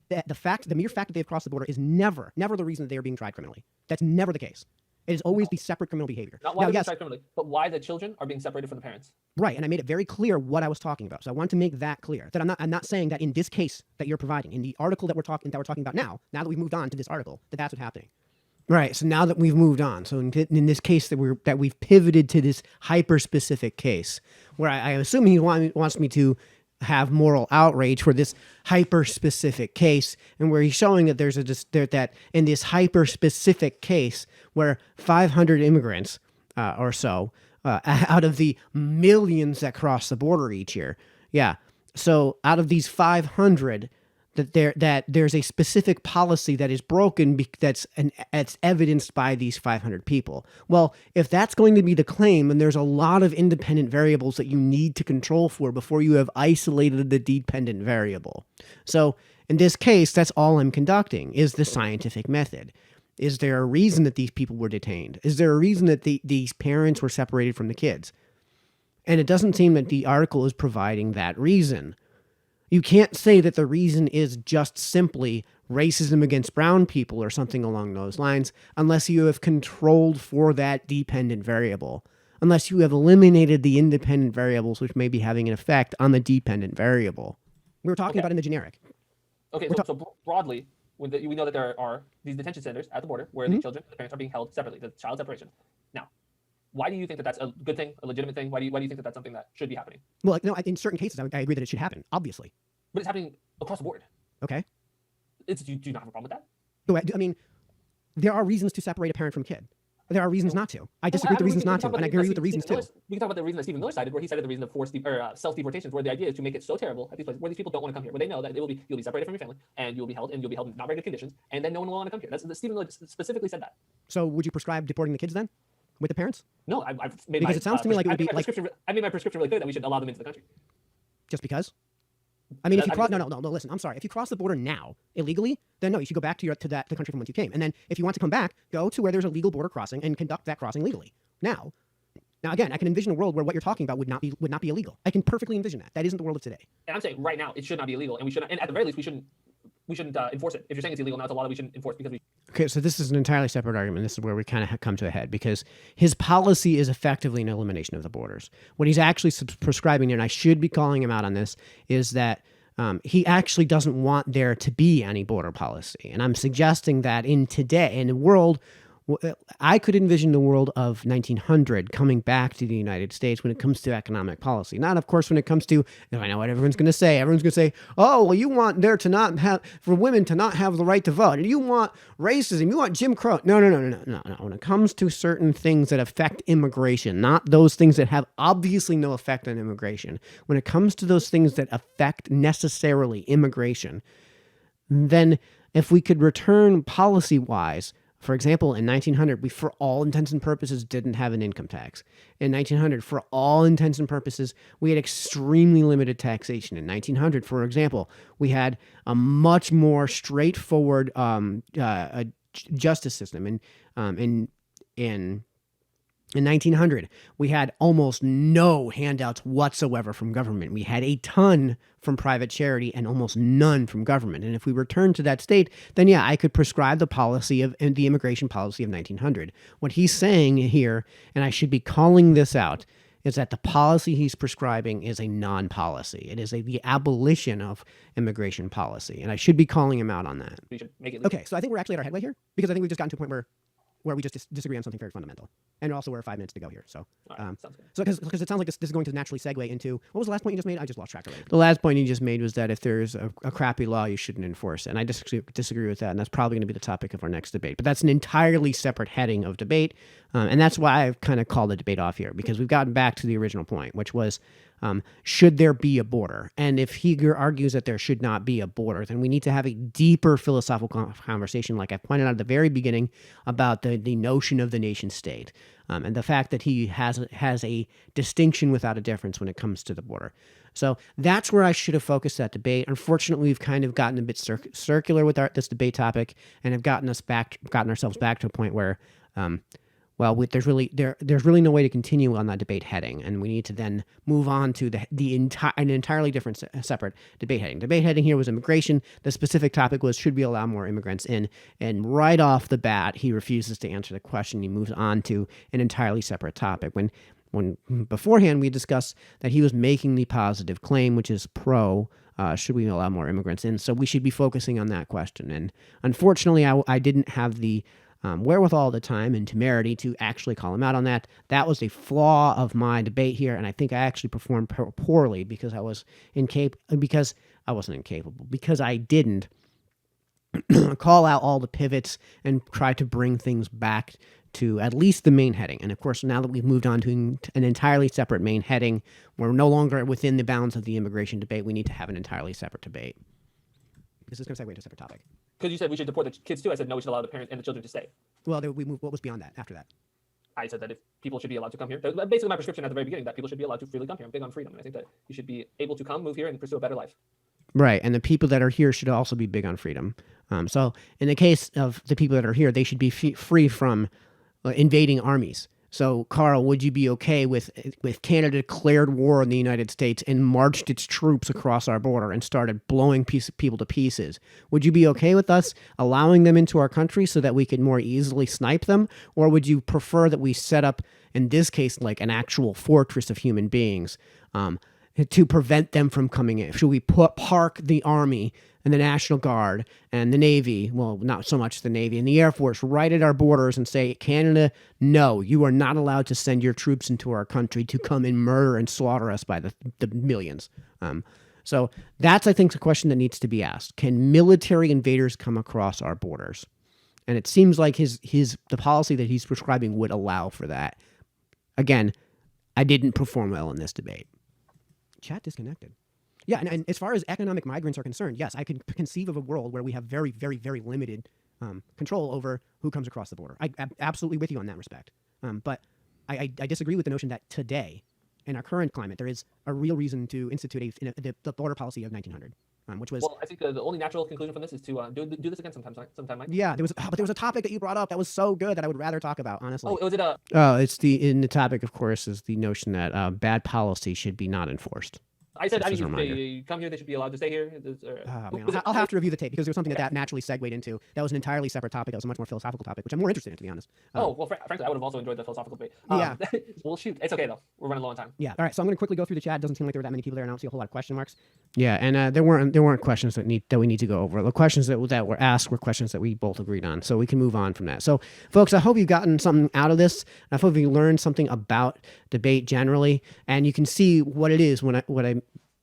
The mere fact that they've crossed the border is never the reason that they are being tried criminally. That's never the case. It is always the separate criminal behavior. Not why they're being tried criminally, but why the children are being separated from the parents. Right, and I made it very clear what I was talking about. So I want to make that clear. That I'm not saying that in this case that you're providing, in the article that we're talking about now that we've moved on to this article, that's what's happening. Right. So now that we've moved on, so in this case that we've pivoted to this hyper-specific case, where I assume he wants me to have moral outrage for this hyper-specific case, and where he's showing that that in this hyper-specific case where 500 immigrants or so out of the millions that cross the border each year, so out of these 500. That there's a specific policy that is broken that's evidenced by these 500 people. Well, if that's going to be the claim, then there's a lot of independent variables that you need to control for before you have isolated the dependent variable. So in this case, that's all I'm conducting is the scientific method. Is there a reason that these people were detained? Is there a reason that these parents were separated from the kids? And it doesn't seem that the article is providing that reason. You can't say that the reason is just simply racism against brown people or something along those lines unless you have controlled for that dependent variable, unless you have eliminated the independent variables which may be having an effect on the dependent variable. We were talking about in the generic. Okay, so broadly, we know that there are these detention centers at the border where the children and the parents are being held separately, the child separation. Now, why do you think that that's a good thing, a legitimate thing? Why do you think that that's something that should be happening? Well, no, in certain cases, I agree that it should happen, obviously. But it's happening across the board. Okay. Do you not have a problem with that? But, I mean, there are reasons to separate a parent from a kid. There are reasons not to. I disagree with the reasons not to, and I agree with the reasons too. We can talk about the reason that Stephen Miller cited, where he cited the reason of forced self-deportations, where the idea is to make it so terrible at these places where these people don't want to come here, where they know that you'll be separated from your family and you'll be held in not very good conditions, and then no one will want to come here. Stephen Miller specifically said that. So would you prescribe deporting the kids then, with the parents? No, I've made because it sounds to me like it would be like I made my prescription really clear that we should allow them into the country. Just because? I mean, if you cross, no, listen, I'm sorry. If you cross the border now illegally, then no, you should go back to the country from whence you came. And then if you want to come back, go to where there's a legal border crossing and conduct that crossing legally. Now again, I can envision a world where what you're talking about would not be illegal. I can perfectly envision that. That isn't the world of today. And I'm saying right now it should not be illegal, and we should not, and at the very least we shouldn't enforce it. If you're saying it's illegal now, it's a law that we shouldn't enforce because we. Okay, so this is an entirely separate argument. This is where we kind of come to a head because his policy is effectively an elimination of the borders. What he's actually prescribing there, and I should be calling him out on this, is that he actually doesn't want there to be any border policy. And I'm suggesting that in a world, I could envision the world of 1900 coming back to the United States when it comes to economic policy. Not, of course, when it comes to, I know what everyone's going to say. Everyone's going to say, oh, well, you want there to not have, for women to not have the right to vote. And you want racism. You want Jim Crow. No. When it comes to certain things that affect immigration, not those things that have obviously no effect on immigration. When it comes to those things that affect necessarily immigration, then if we could return policy-wise. For example, in 1900, we, for all intents and purposes, didn't have an income tax. In 1900, for all intents and purposes, we had extremely limited taxation. In 1900, for example, we had a much more straightforward justice system. In 1900, we had almost no handouts whatsoever from government. We had a ton from private charity and almost none from government. And if we return to that state, then yeah, I could prescribe the policy of the immigration policy of 1900. What he's saying here, and I should be calling this out, is that the policy he's prescribing is a non-policy. It is the abolition of immigration policy. And I should be calling him out on that. We should make it legal. Okay, so I think we're actually at our headway here because I think we've just gotten to a point where we just disagree on something very fundamental. And also we're 5 minutes to go here. So, Sounds good. So because it sounds like this is going to naturally segue into, what was the last point you just made? I just lost track already. The last point you just made was that if there's a crappy law, you shouldn't enforce it. And I disagree with that. And that's probably going to be the topic of our next debate. But that's an entirely separate heading of debate. And that's why I've kind of called the debate off here, because we've gotten back to the original point, which was should there be a border? And if he argues that there should not be a border, then we need to have a deeper philosophical conversation, like I pointed out at the very beginning, about the notion of the nation state, and the fact that he has a distinction without a difference when it comes to the border. So that's where I should have focused that debate. Unfortunately, we've kind of gotten a bit circular with this debate topic, and have gotten ourselves back to a point where, there's really no way to continue on that debate heading, and we need to then move on to an entirely different separate debate heading. Debate heading here was immigration. The specific topic was, should we allow more immigrants in? And right off the bat, he refuses to answer the question. He moves on to an entirely separate topic. When beforehand we discussed that he was making the positive claim, which is should we allow more immigrants in? So we should be focusing on that question. And unfortunately, I didn't have the wherewithal at the time and temerity to actually call him out on that. That was a flaw of my debate here, and I think I actually performed poorly because I wasn't incapable, because I didn't call out all the pivots and try to bring things back to at least the main heading. And of course, now that we've moved on to an entirely separate main heading, we're no longer within the bounds of the immigration debate. We need to have an entirely separate debate. This is going to segue to a separate topic. Because you said we should deport the kids too. I said no, we should allow the parents and the children to stay. Well, we moved. What was beyond that after that? I said that if people should be allowed to come here, that was basically my prescription at the very beginning, that people should be allowed to freely come here. I'm big on freedom, and I think that you should be able to come, move here, and pursue a better life. Right, and the people that are here should also be big on freedom. So in the case of the people that are here, they should be free from invading armies. So, Carl, would you be okay with Canada declared war on the United States and marched its troops across our border and started blowing people to pieces? Would you be okay with us allowing them into our country so that we could more easily snipe them? Or would you prefer that we set up, in this case, like an actual fortress of human beings to prevent them from coming in? Should we park the Army and the National Guard and the Navy, well, not so much the Navy, and the Air Force right at our borders and say, Canada, no, you are not allowed to send your troops into our country to come and murder and slaughter us by the millions? So that's, I think, the question that needs to be asked. Can military invaders come across our borders? And it seems like the policy that he's prescribing would allow for that. Again, I didn't perform well in this debate. Chat disconnected. Yeah, and as far as economic migrants are concerned, yes, I can conceive of a world where we have very, very, very limited control over who comes across the border. I'm absolutely with you on that respect. But I disagree with the notion that today, in our current climate, there is a real reason to institute the border policy of 1900, which was... Well, I think the only natural conclusion from this is to do this again sometime, Mike. Yeah, but there was a topic that you brought up that was so good that I would rather talk about, honestly. Oh, was it a... it's in the topic, of course, is the notion that bad policy should be not enforced. I said, if they come here, they should be allowed to stay here. I'll have to review the tape because there was something that naturally segued into. That was an entirely separate topic. That was a much more philosophical topic, which I'm more interested in, to be honest. Frankly, I would have also enjoyed the philosophical debate. Yeah. Well, shoot. It's okay, though. We're running low on time. Yeah. All right. So I'm going to quickly go through the chat. It doesn't seem like there were that many people there, and I don't see a whole lot of question marks. Yeah, and there weren't questions that we need to go over. The questions that were asked were questions that we both agreed on, so we can move on from that. So, folks, I hope you've gotten something out of this. I hope you learned something about debate generally, and you can see what it is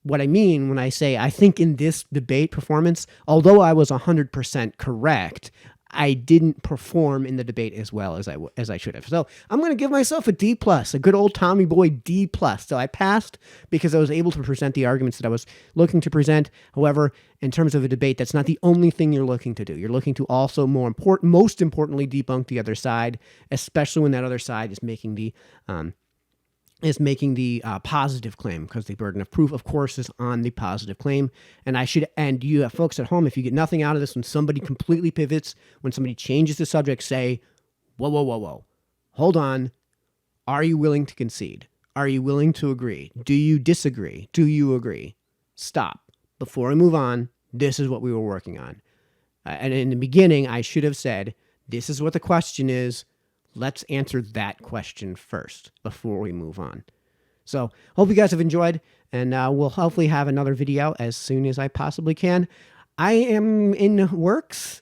what I mean when I say I think in this debate performance, although I was 100% correct, I didn't perform in the debate as well as I should have. So I'm going to give myself a D+, a good old Tommy boy D+. So I passed because I was able to present the arguments that I was looking to present. However, in terms of a debate, that's not the only thing you're looking to do. You're looking to also most importantly, debunk the other side, especially when that other side is making the positive claim, because the burden of proof, of course, is on the positive claim. And you folks at home, if you get nothing out of this, when somebody completely pivots, when somebody changes the subject, say, whoa, hold on. Are you willing to concede? Are you willing to agree? Do you disagree? Do you agree? Stop. Before we move on, this is what we were working on. And in the beginning, I should have said, this is what the question is. Let's answer that question first before we move on. So hope you guys have enjoyed, and we'll hopefully have another video as soon as I possibly can. I am in works.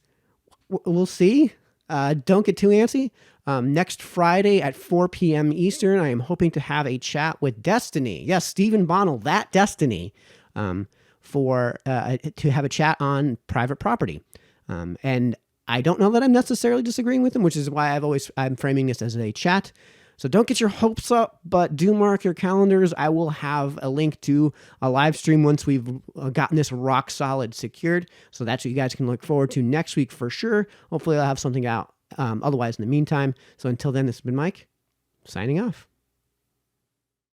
We'll see. Don't get too antsy. Next Friday at 4 p.m. Eastern, I am hoping to have a chat with Destiny. Yes, Stephen Bonnell, that Destiny, to have a chat on private property. And I don't know that I'm necessarily disagreeing with him, which is why I'm framing this as a chat. So don't get your hopes up, but do mark your calendars. I will have a link to a live stream once we've gotten this rock solid secured. So that's what you guys can look forward to next week for sure. Hopefully I'll have something out otherwise in the meantime. So until then, this has been Mike, signing off.